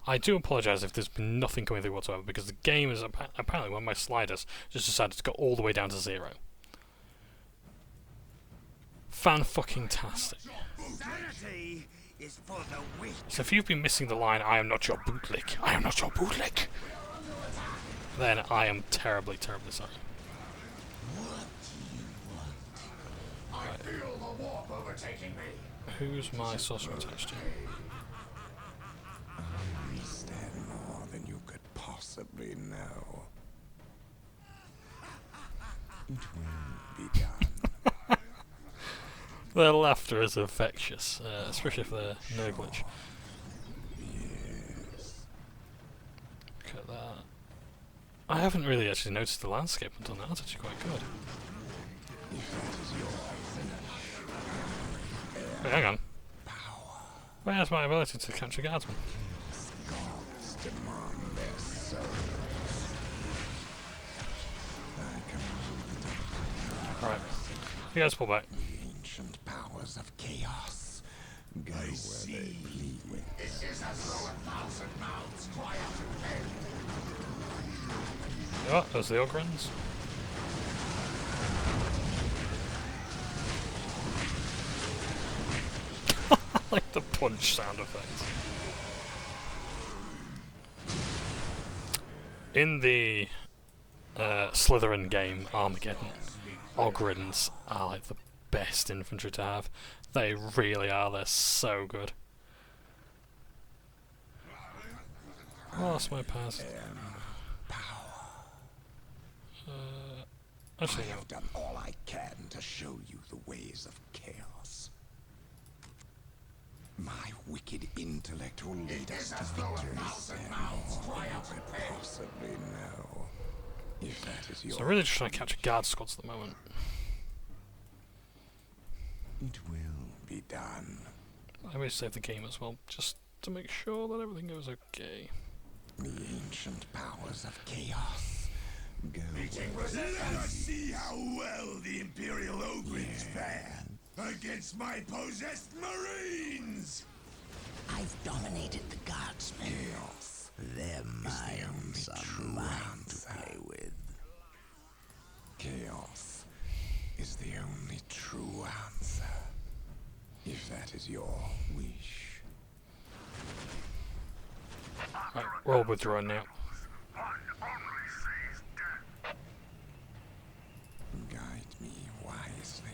I do apologise if there's been nothing coming through whatsoever, because the game is apparently one of my sliders just decided to go all the way down to 0. Fan-fucking-tastic. So if you've been missing the line, "I am not your bootlick, I am not your bootlick," then I am terribly, terribly sorry. I feel the warp overtaking me. Who's my sorcerer attached to? I understand more than you could possibly know. It will be done. Their laughter is infectious, especially if they're no glitch. Yes. Look at that. I haven't really actually noticed the landscape until now. That's actually quite good. Wait, hang on. Where's my ability to capture guardsmen? Alright. You guys pull back. The ancient powers of chaos go where they please. This is as though 1,000 mouths cry out in pain. Oh, there's the Ogrins. I like the punch sound effect. In the Slytherin game, Armageddon, Ogrins are like the best infantry to have. They really are, they're so good. Oh, that's my pass. Actually, I have done all I can to show you the ways of chaos. My wicked intellect will lead us to victory, Seymour. Possibly no. If that is your... So I'm really just trying to capture guard squads at the moment. It will be done. I may save the game as well, just to make sure that everything goes okay. The ancient powers of chaos go Let us see how well the Imperial Ogres fare against my possessed Marines! I've dominated the guardsmen. chaos. Their minds are mine to play with. Chaos is the only true answer. If that is your wish. Right, roll withdrawn now. Guide me wisely.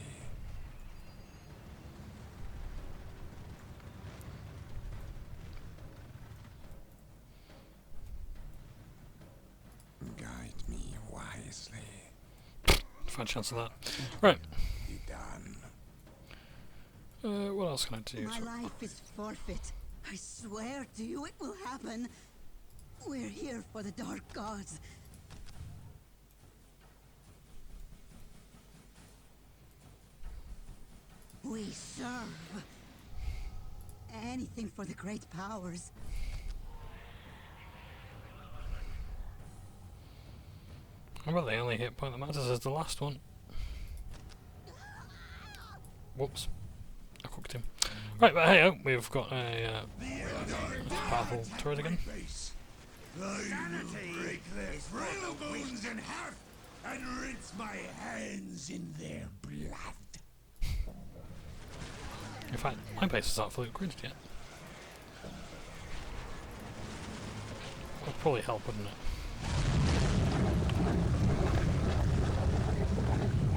Guide me wisely. Fine chance of that. Right. Be done. What else can I do? My life is forfeit. I swear to you it will happen. We're here for the Dark Gods. We serve. Anything for the great powers. Well, the only hit point that matters is the last one. Whoops. I cooked him. Right, but hey, we've got a powerful turret again. I will break their frail bones in half and rinse my hands in their blood. In fact, my base is not fully upgraded yet. That'd probably help, wouldn't it?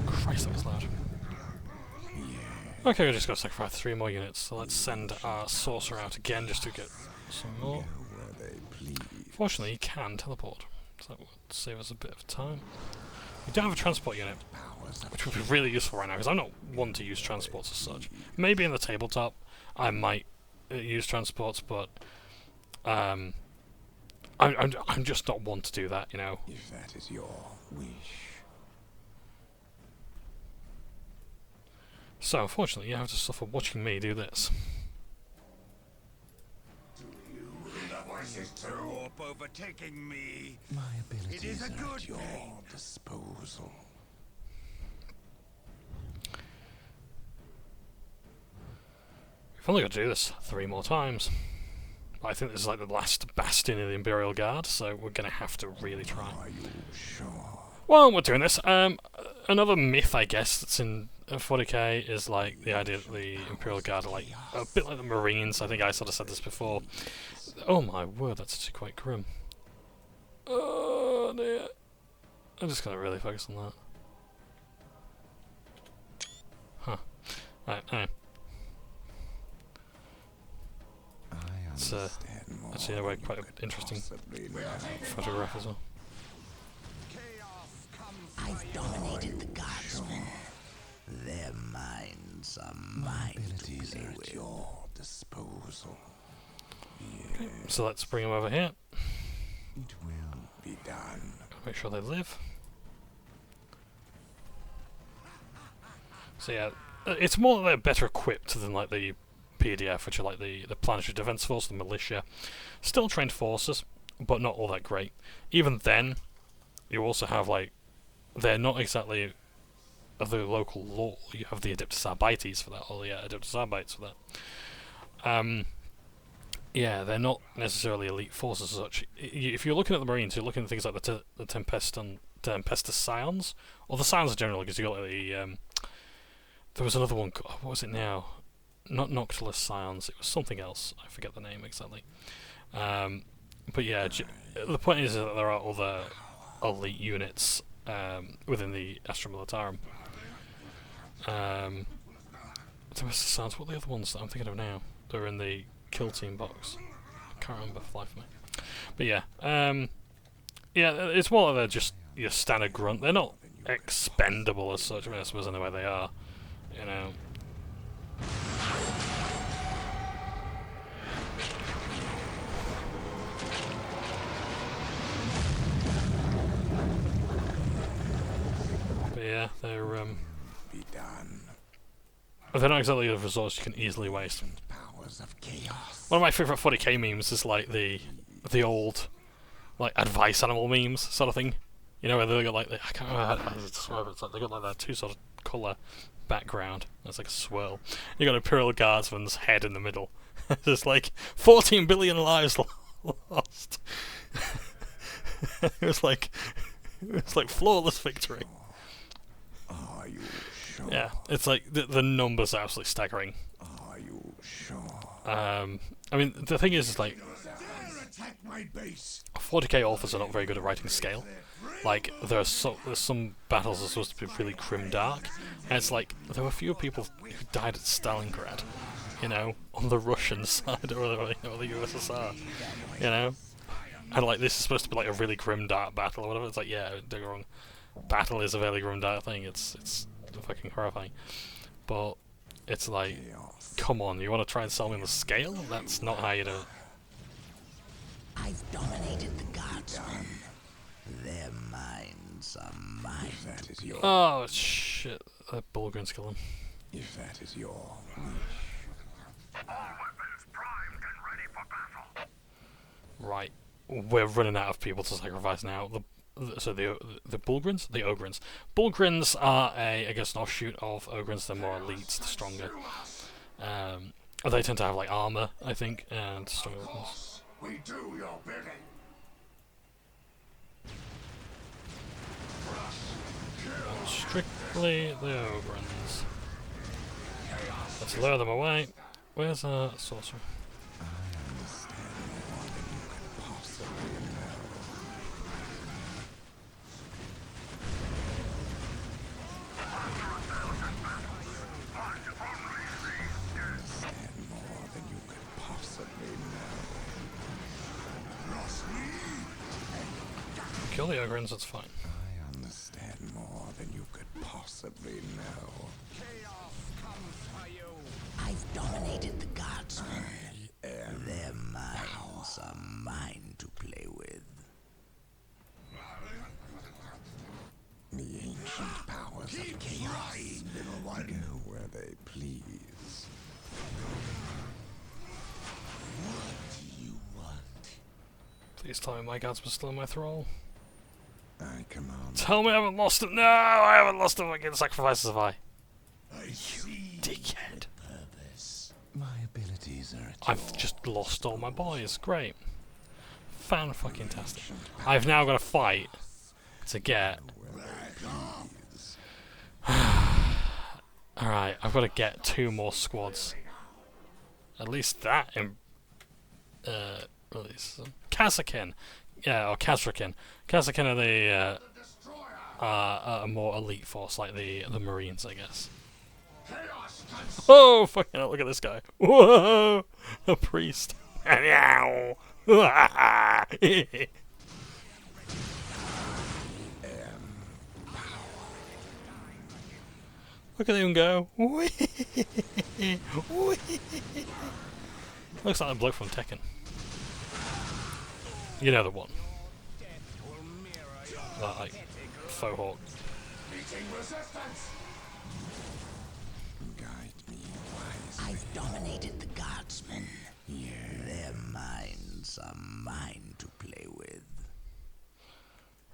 Christ, that was loud. Okay, we just got to sacrifice 3 more units, so let's send our sorcerer out again just to get some more. Fortunately, he can teleport, so that would save us a bit of time. We don't have a transport unit, which would be really useful right now, because I'm not one to use transports as such. Maybe in the tabletop, I might use transports, but I'm just not one to do that, you know. If that is your wish. So, unfortunately, you have to suffer watching me do this. Up overtaking me. My abilities It is a are good at your thing. disposal. We've only got to do this 3 more times. But I think this is like the last bastion of the Imperial Guard, so we're going to have to really try. Are you sure? Well, we're doing this. Another myth, I guess, that's in 40k is like the idea that the Imperial Guard are like a bit like the Marines. I think I sort of said this before. Oh my word, that's actually quite grim. Oh dear. I'm just going to really focus on that. Huh. Right, anyway. It's actually in a way quite an interesting photograph as well. I've dominated the guardsmen. Their minds are mine to play at with. your disposal. Okay, so let's bring them over here. It will be done. Make sure they live. So yeah, it's more that they're better equipped than like the PDF, which are like the Planetary Defence Force, the militia. Still trained forces, but not all that great. Even then, you also have like, they're not exactly of the local law. You have the Adeptus Arbites for that, or the Adeptus Arbites for that. Yeah, they're not necessarily elite forces as such. If you're looking at the Marines, you're looking at things like the Tempestus Scions, or the Scions in general, because you got like the there was another one. What was it now? Not Noctilus Scions. It was something else. I forget the name exactly. But yeah, the point is that there are other elite units within the Astra Militarum. Tempestus Scions. What are the other ones that I'm thinking of now? They're in the Kill Team box. I can't remember for the life of me. But yeah, yeah, it's more like they're just your standard grunt. They're not expendable as such. I mean, I suppose in the way they are, you know. yeah, they're Be done. they're not exactly a resource you can easily waste. Powers of chaos. One of my favourite 40k memes is like the old like advice animal memes sort of thing. You know, where they got like I can't remember how to describe it. It's like they got like that two sort of colour background. It's like a swirl. You got Imperial Guardsman's head in the middle. There's like 14 billion lives lost. it was like flawless victory. Are you sure? Yeah, it's like the numbers are absolutely staggering. Are you sure? I mean, the thing is like Dare attack my base. 40k authors are not very good at writing scale. Like there's some battles that are supposed to be really grim dark, and it's like there were fewer people who died at Stalingrad, you know, on the Russian side or the USSR, you know, and like this is supposed to be like a really grim dark battle or whatever. It's like, yeah, don't get me wrong, battle is a very grim dark thing. It's fucking horrifying, but it's like, come on, you want to try and sell me on the scale? That's not how you do it. I've dominated the guardsmen. Their minds are mine. If that is your, Oh shit, Bulgrin's kill him. if that is your wish. Right, we're running out of people to sacrifice now. So the Bulgrins, the Ogrins. Bulgrins are I guess an offshoot of Ogrins. They're more elites, they're stronger. They tend to have like armor, I think, and stronger weapons. We do your bidding. Strictly the Ogrins. Let's lure them away. Where's our sorcerer? More than you could possibly know. Kill the Ogrins, that's fine. I understand more than you could possibly know. I've dominated the guardsmen. Their minds are mine to play with. The ancient powers of chaos go where they please. Please tell me my guardsman's still in my thrall. I command. Tell me I haven't lost him. No, I haven't lost him. Fucking sacrifices have I. I see Dickhead. purpose. My abilities are at I've just lost all my boys. Great. Fan-fucking-tastic. I've now got to fight to get... Alright, I've got to get 2 more squads. At least that release them. Kazakin! Yeah, or Kazrakin. Kazrakin are the a more elite force, like the Marines, I guess. Oh, fucking hell, look at this guy. Whoa! A priest. Meow! Look at him go. Looks like the bloke from Tekken. You know the one. That, like, faux hawk. Guide me wisely. I've dominated the guardsmen. Their minds are mine to play with.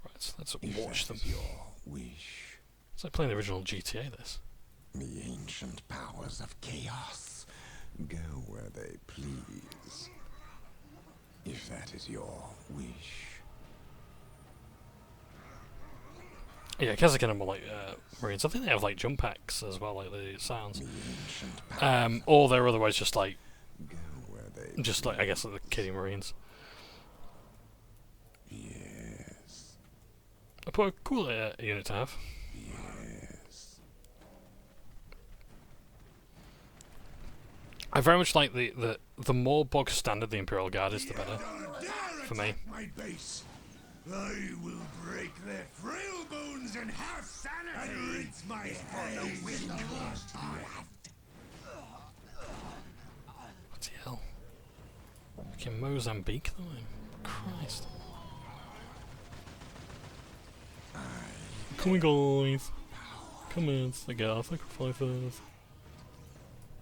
Right, so let's If watch that them. is your wish. It's like playing the original GTA, this. The ancient powers of chaos go where they please. If that is your wish. Yeah, Kazakin are more like Marines. I think they have like jump packs as well, like the sounds. The ancient powers Or they're otherwise just like, go where they I guess, like the kiddie Marines. Yes. A cool unit to have. Yes. I very much like the more bog standard the Imperial Guard is, the better. For me. My base. I will break their frail bones in half sanity and rinse my hands in your blood. What the hell? Fucking Mozambique, though. Christ. Come on, guys. Come in, it's the girl sacrifices.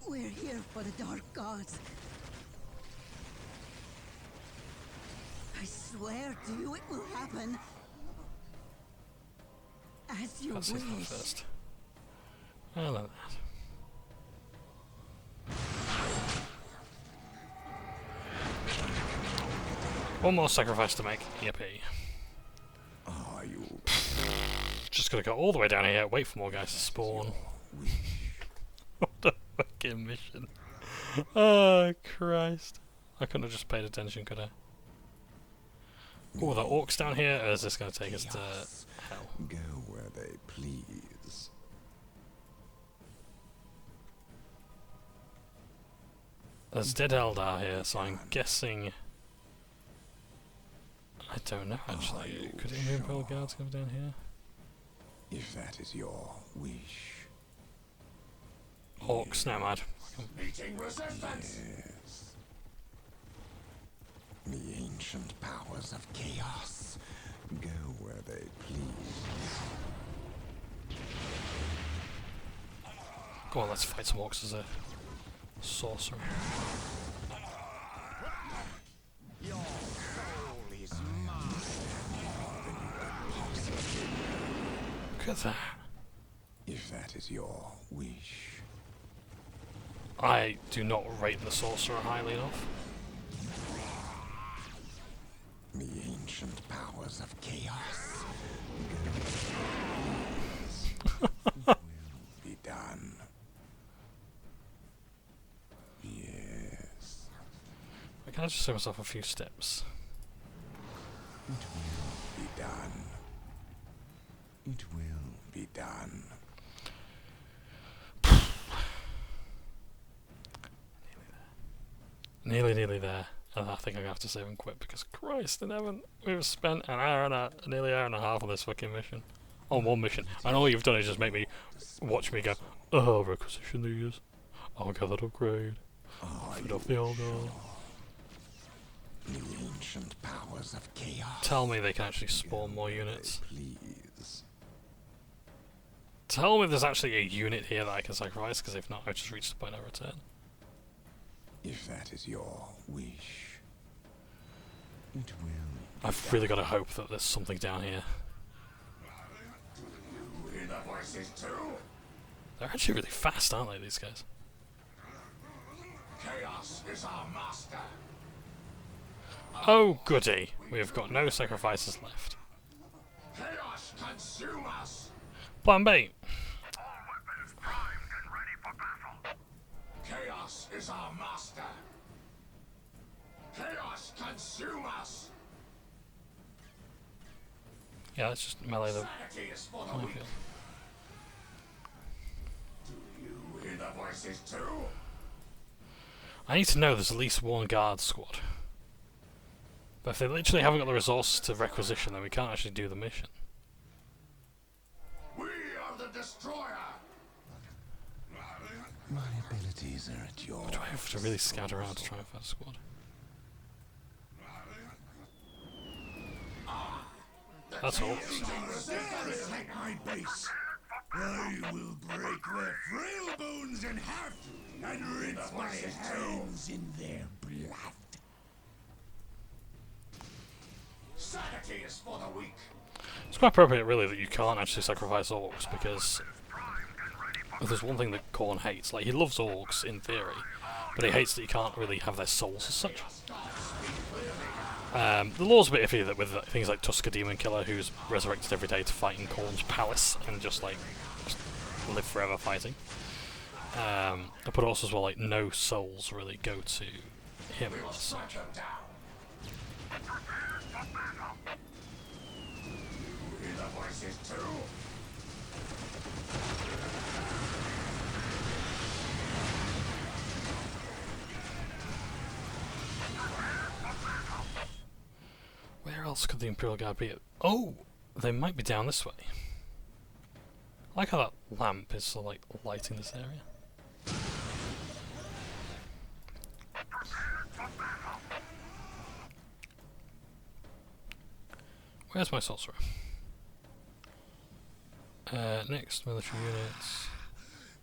We're here for the dark gods. I swear to you it will happen. As you Let's see that wish. first. I like that. One more sacrifice to make. Yippee. Are you Just gotta go all the way down here, wait for more guys to spawn. What a fucking mission. Oh, Christ. I couldn't have just paid attention, could I? Oh, the orcs down here, or is this gonna take us to hell? go where they please? There's dead Eldar here, so I'm guessing... I don't know, actually. Could any Imperial Guards come down here? If that is your wish. Orcs, never mind. Meeting resistance. Yes. The ancient powers of chaos go where they please. Go on, let's fight some orcs as a sorcerer. Your soul is mine. Look at that. If that is your wish. I do not rate the sorcerer highly enough. The ancient powers of chaos will be done. Yes. Can I just save myself a few steps? It will be done. It will be done. Nearly there. And I think I'm gonna have to save and quit because Christ in heaven, we've spent nearly hour and a half on this fucking mission. On one mission. And all you've done is just make me watch me go, oh, requisition these. I'll get that upgrade. Fit up the old door. The ancient powers of chaos. Tell me they can actually spawn more units. Please. Tell me there's actually a unit here that I can sacrifice, because if not, I've just reached the point of return. If that is your wish. It will. I've really got to hope that there's something down here. You hear the voices too? They're actually really fast, aren't they, these guys? Chaos is our master. Oh, goody. We've got no sacrifices left. Chaos consume us. Plan B. Chaos is our master. Chaos consume us. Yeah, let's just melee the Sanity is for the weak. minefield. Do you hear the voices too? I need to know there's at least one guard squad. But if they literally haven't got the resources to requisition, then we can't actually do the mission. We are the destroyer. My abilities are at your. Do I have to really scout around to try and find a squad? That's all. Take my base. I will break their frail bones in half and rinse my hands in their blood. Sanity is for the weak. It's quite appropriate, really, that you can't actually sacrifice orcs, because if there's one thing that Khorne hates, like, he loves orcs in theory, but he hates that you can't really have their souls as such. The law's a bit iffy that with things like Tuska Demon Killer, who's resurrected every day to fight in Khorne's palace and just live forever fighting. But also as well, like, no souls really go to him as such. Them down. You hear the voices too? Where else could the Imperial Guard be? Oh! They might be down this way. I like how that lamp is sort of like lighting this area. Where's my sorcerer? Next, military units.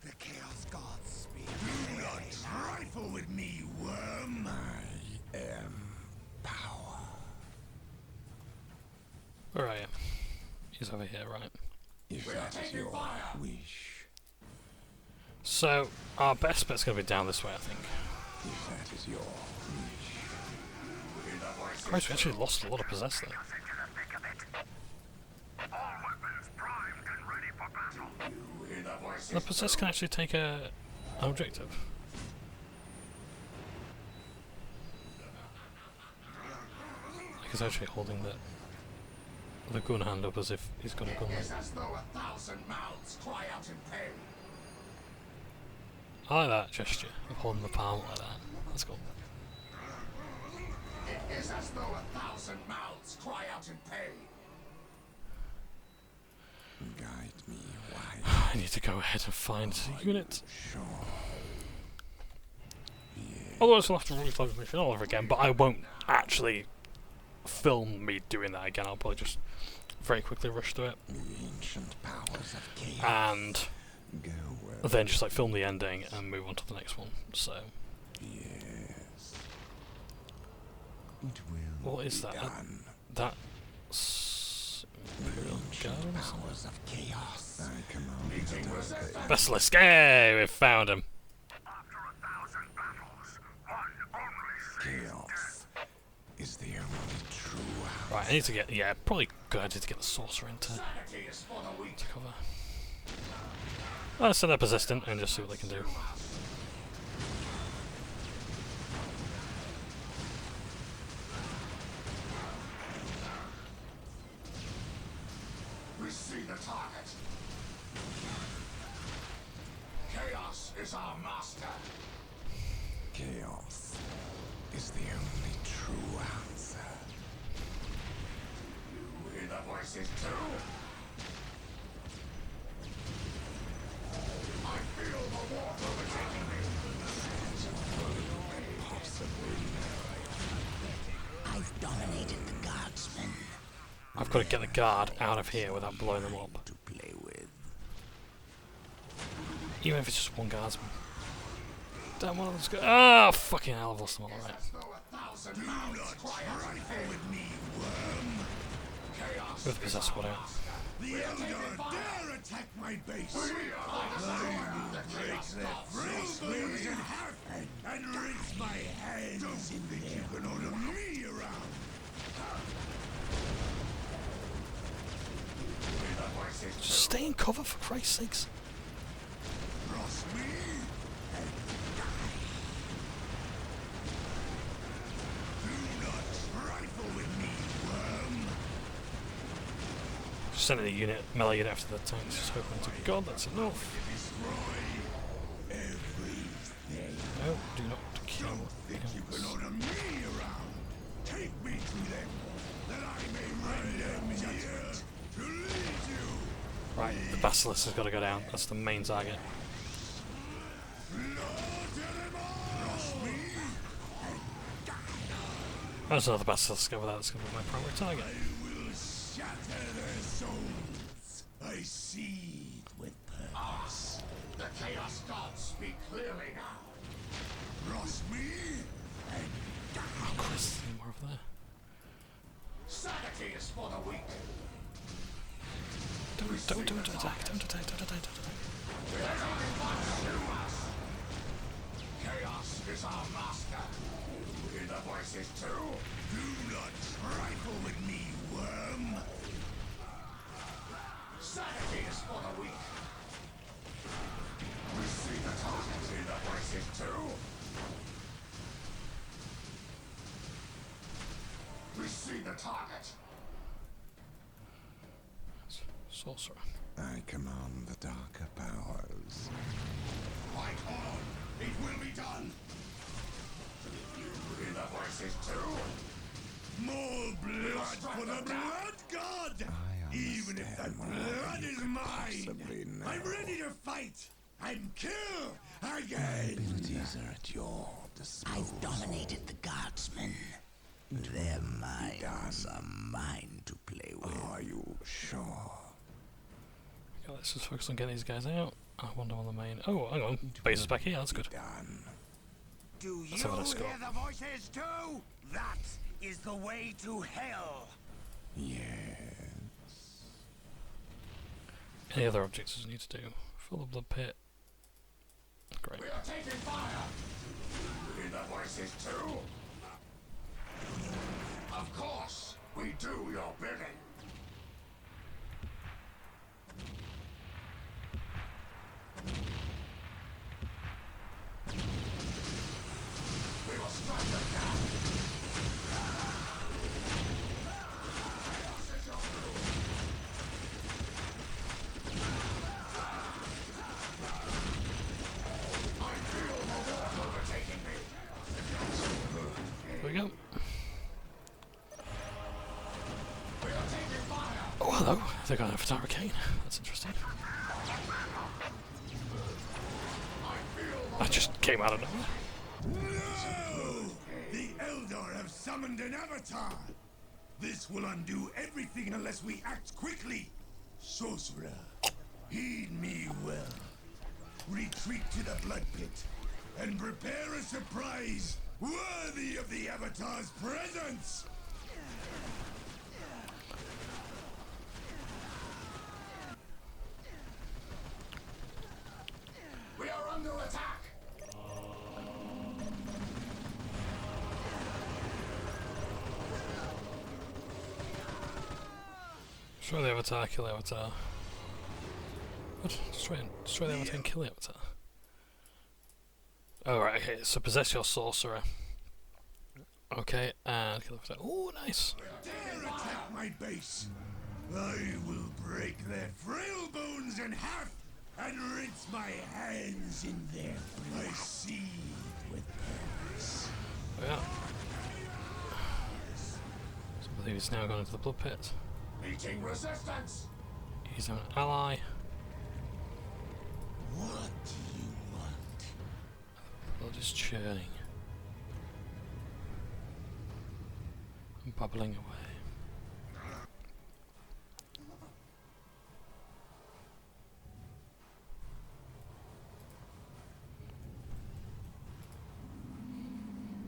The Chaos Gods speak. Do not trifle with me, worm. I am power. Where are you? He's over here, right. If that is your wish. So, our best bet's going to be down this way, I think. If that is your wish. Christ, we actually lost a lot of possess there. The possess can actually take an objective. Like he's actually holding the gun hand up as if he's got a gun. It's as though 1,000 mouths cry out in pain. I like that gesture of holding the palm like that. That's cool. It is as though 1,000 mouths cry out in pain. Guide me, why? I need to go ahead and find a unit. Sure. Otherwise we'll have to reload the mission all over again, but I won't actually film me doing that again. I'll probably just very quickly rush through it. The ancient powers of chaos. And Go where then just like film the ending and move on to the next one. So, yes. It will what is be that? done. That's Imperial Ancient Guards? powers of chaos. I command the dark age. Basilisk! Hey, we found him. Chaos is the only true Right, I need to get, yeah, probably good idea to get the sorcerer into to cover. I'll send their persistent and just see what they can do. We see the target. Chaos is our master. chaos is the only true answer. You hear the voices too? I feel the war overtaking me. I've dominated the guardsmen. I've got to get the guard out of here without blowing them up. To play with. Even if it's just one guardsman. Damn, one of them's go. Ah, fucking hell, I've lost them all, right. Do not trifle with me, worm. Chaos With possess what out. The Elder dare attack my base. I will break their frail bones in half and rinse my hands in there. You can order me around. Just stay in cover, for Christ's sakes. Cross me and die. Do not trifle with me, worm. Just sending a unit, melee unit after the tanks, just hoping to God that's enough. Destroy everything. No, do not kill. Don't think you can order me around. Take me to them, that I may render them judgment to lead you. Right, the Basilisk has got to go down. That's the main target. There's another Basilisk over there that's going to be my primary target. I will shatter their souls. I seethe with purpose. The Chaos Gods speak clearly now. Cross me and die. Oh, Christ, any more over there? Sanity is for the weak. Don't attack, don't attack, don't attack. Chaos is our master. You hear the voices too? Do not trifle with me, worm. Sanity is for the weak. We see the targets in the voices too. We see the target. Sorcerer. I command the darker powers. Fight on. It will be done. You hear the voices too? More blood for the blood god! I Even if that understand more blood than you is could mine, possibly know. I'm ready to fight and kill My again. abilities are at your disposal. I've dominated the guardsmen. Their minds are mine to play with. Are you sure? Okay, let's just focus on getting these guys out. I wonder on the main. Oh, hang on. Base is back here. That's good. Done. Do Let's you have a scope. hear the voices too? That is the way to hell. Yes. Any other objectives we need to do? Fill the blood pit. Great. We are taking fire! You hear the voices too? Of course, we do your bidding. We will strike them down. Chaos is your rule. I feel the war overtaking me. There we go. We are taking fire. Oh, hello. They're going for Arcane. That's interesting. That just came out of nowhere. No! The Eldar have summoned an avatar. This will undo everything unless we act quickly. Sorcerer, heed me well. Retreat to the blood pit and prepare a surprise worthy of the Avatar's presence! We are under attack. Destroy the Avatar, kill the Avatar. What? Destroy the Avatar and kill the Avatar. Oh, right, okay, so possess your sorcerer. Okay, and kill the Avatar. Oh, nice. Dare attack my base! I will break their frail bones in half and rinse my hands in their blood. I seethe with purpose. Oh, yeah. So I believe he's now gone into the blood pit. Meeting resistance. He's an ally. What do you want? Blood is churning. And bubbling away.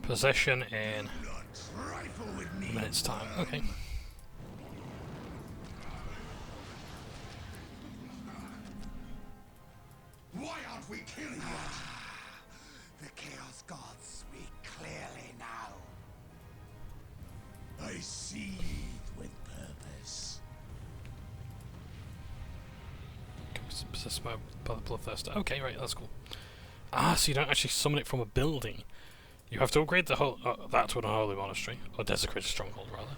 Possession in Not trifle with me. a minute's time. Okay. Why aren't we killing it? The Chaos Gods speak clearly now. I seethe with purpose. Possessed by the Bloodthirster. Okay, right, that's cool. Ah, so you don't actually summon it from a building. You have to upgrade the whole that to an unholy monastery, or desecrate a stronghold, rather.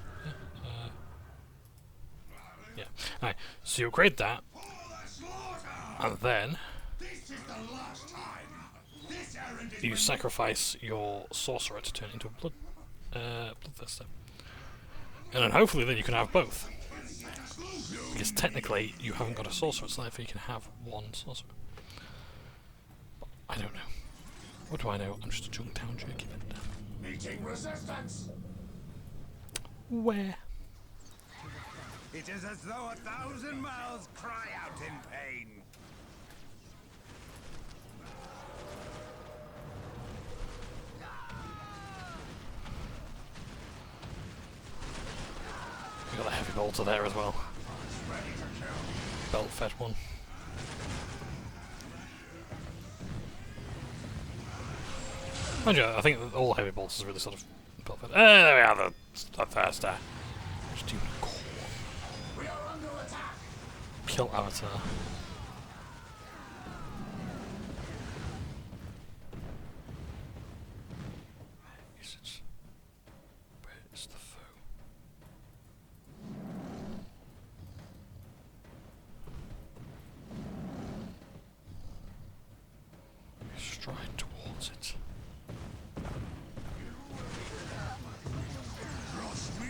Yeah. Alright, so you upgrade that, For the slaughter! and then This is the last time. This errand is you sacrifice your sorcerer to turn into a Bloodthirster. And then hopefully then you can have both. Because technically you haven't got a sorcerer, so therefore you can have one sorcerer. But I don't know. What do I know? I'm just a Junktown jerky vendor. Meeting resistance. Where? It is as though 1,000 mouths cry out in pain. We got the heavy bolter there as well. Belt fed one. Mind you, I think that all heavy bolters are really sort of belt fed. There we are, the first just do corn. We are under attack. Kill Avatar. Is it? Where is the foe? Stride towards it. Trust me.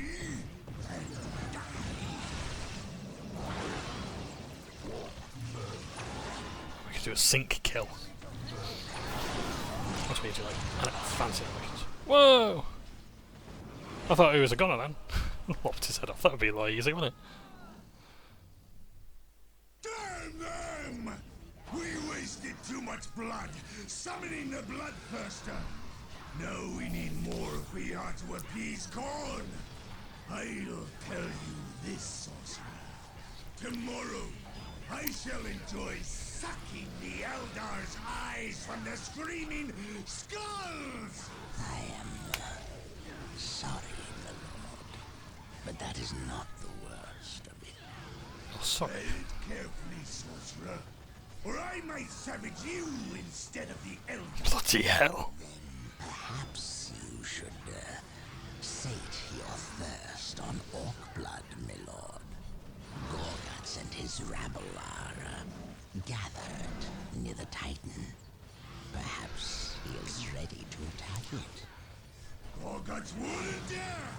We could do a sync kill. That's what you do, like fancy animations. Whoa! I thought he was a gunner then. Lopped his head off. That would be a lot easier, wouldn't it? Damn too much blood, summoning the bloodthirster. No, we need more if we are to appease Gorn. I'll tell you this, sorcerer. Tomorrow, I shall enjoy sucking the Eldar's eyes from the screaming skulls! I am sorry, my lord, but that is not the worst of it. Oh, sorry. Tread carefully, sorcerer, or I might savage you instead of the Eldar. Bloody hell. Perhaps you should sate your thirst on orc blood, my lord. Gorguts and his rabble are gathered near the Titan. Perhaps he is ready to attack it. Gorguts wouldn't dare!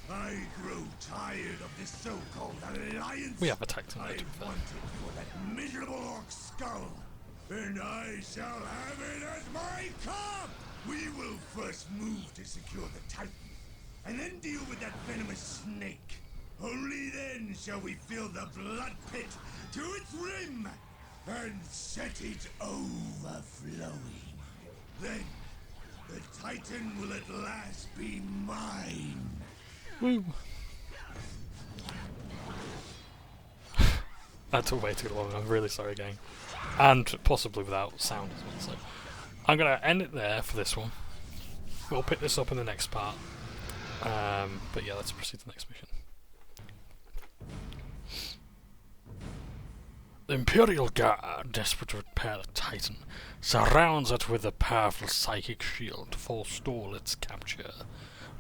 I grow tired of this so-called alliance. We have attacked him, I to be fair. wanted for that miserable orc skull, and I shall have it as my cup! We will first move to secure the Titan, and then deal with that venomous snake. Only then shall we fill the blood pit to its rim, and set it overflowing. Then, the Titan will at last be mine. Woo. That took way too long. I'm really sorry, gang. And possibly without sound as well. So I'm going to end it there for this one. We'll pick this up in the next part. But yeah, let's proceed to the next mission. The Imperial Guard, desperate to repair the Titan, surrounds it with a powerful psychic shield to forestall its capture.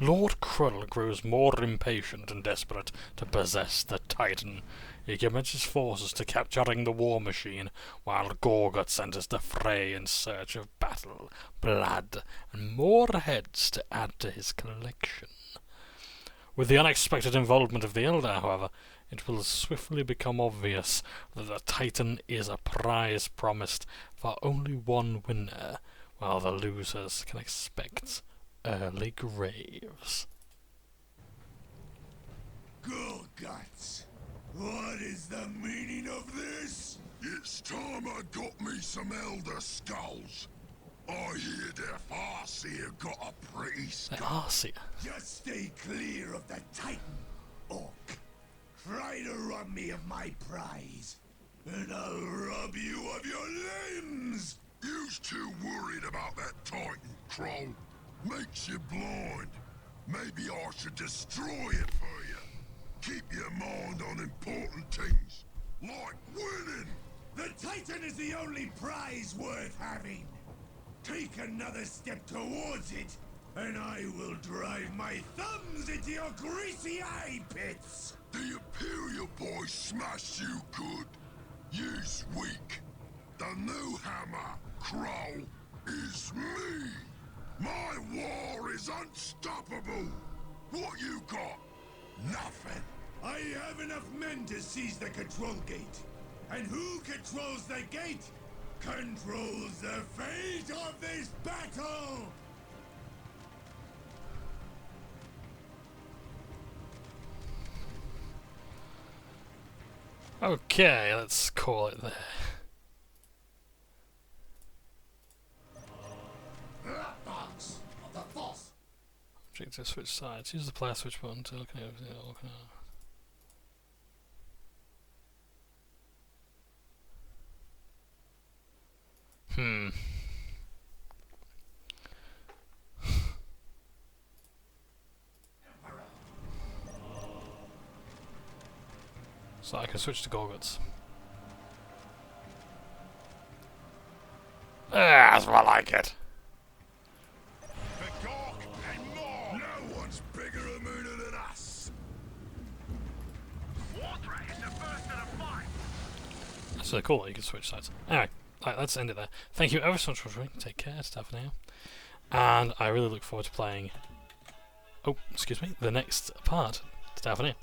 Lord Krull grows more impatient and desperate to possess the Titan. He commits his forces to capturing the war machine, while Gorguts enters the fray in search of battle, blood, and more heads to add to his collection. With the unexpected involvement of the Eldar, however, it will swiftly become obvious that the Titan is a prize promised for only one winner, while the losers can expect early graves. Gorguts, what is the meaning of this? It's time I got me some elder skulls. I hear their Farseer got a pretty The Arcia. Just stay clear of the Titan, orc. Try to rob me of my prize, and I'll rob you of your limbs! You's too worried about that Titan, Crow. Makes you blind. Maybe I should destroy it for you. Keep your mind on important things, like winning. The Titan is the only prize worth having. Take another step towards it, and I will drive my thumbs into your greasy eye pits! The Imperial boy smashed you good. You's weak. The new hammer, Crow, is me. My war is unstoppable. What you got? Nothing. I have enough men to seize the control gate. And who controls the gate controls the fate of this battle! Okay, let's call it there. Lapbox of the Force. Object to switch sides. Use the player switch button to look at it. So I can switch to Gorguts. That's what I like it. The Gork and more! No one's bigger a mooner than us. That's so cool that you can switch sides. Anyway, right, let's end it there. Thank you ever so much for watching. Take care, ta for now. And I really look forward to playing... Oh, excuse me, the next part. Ta for now.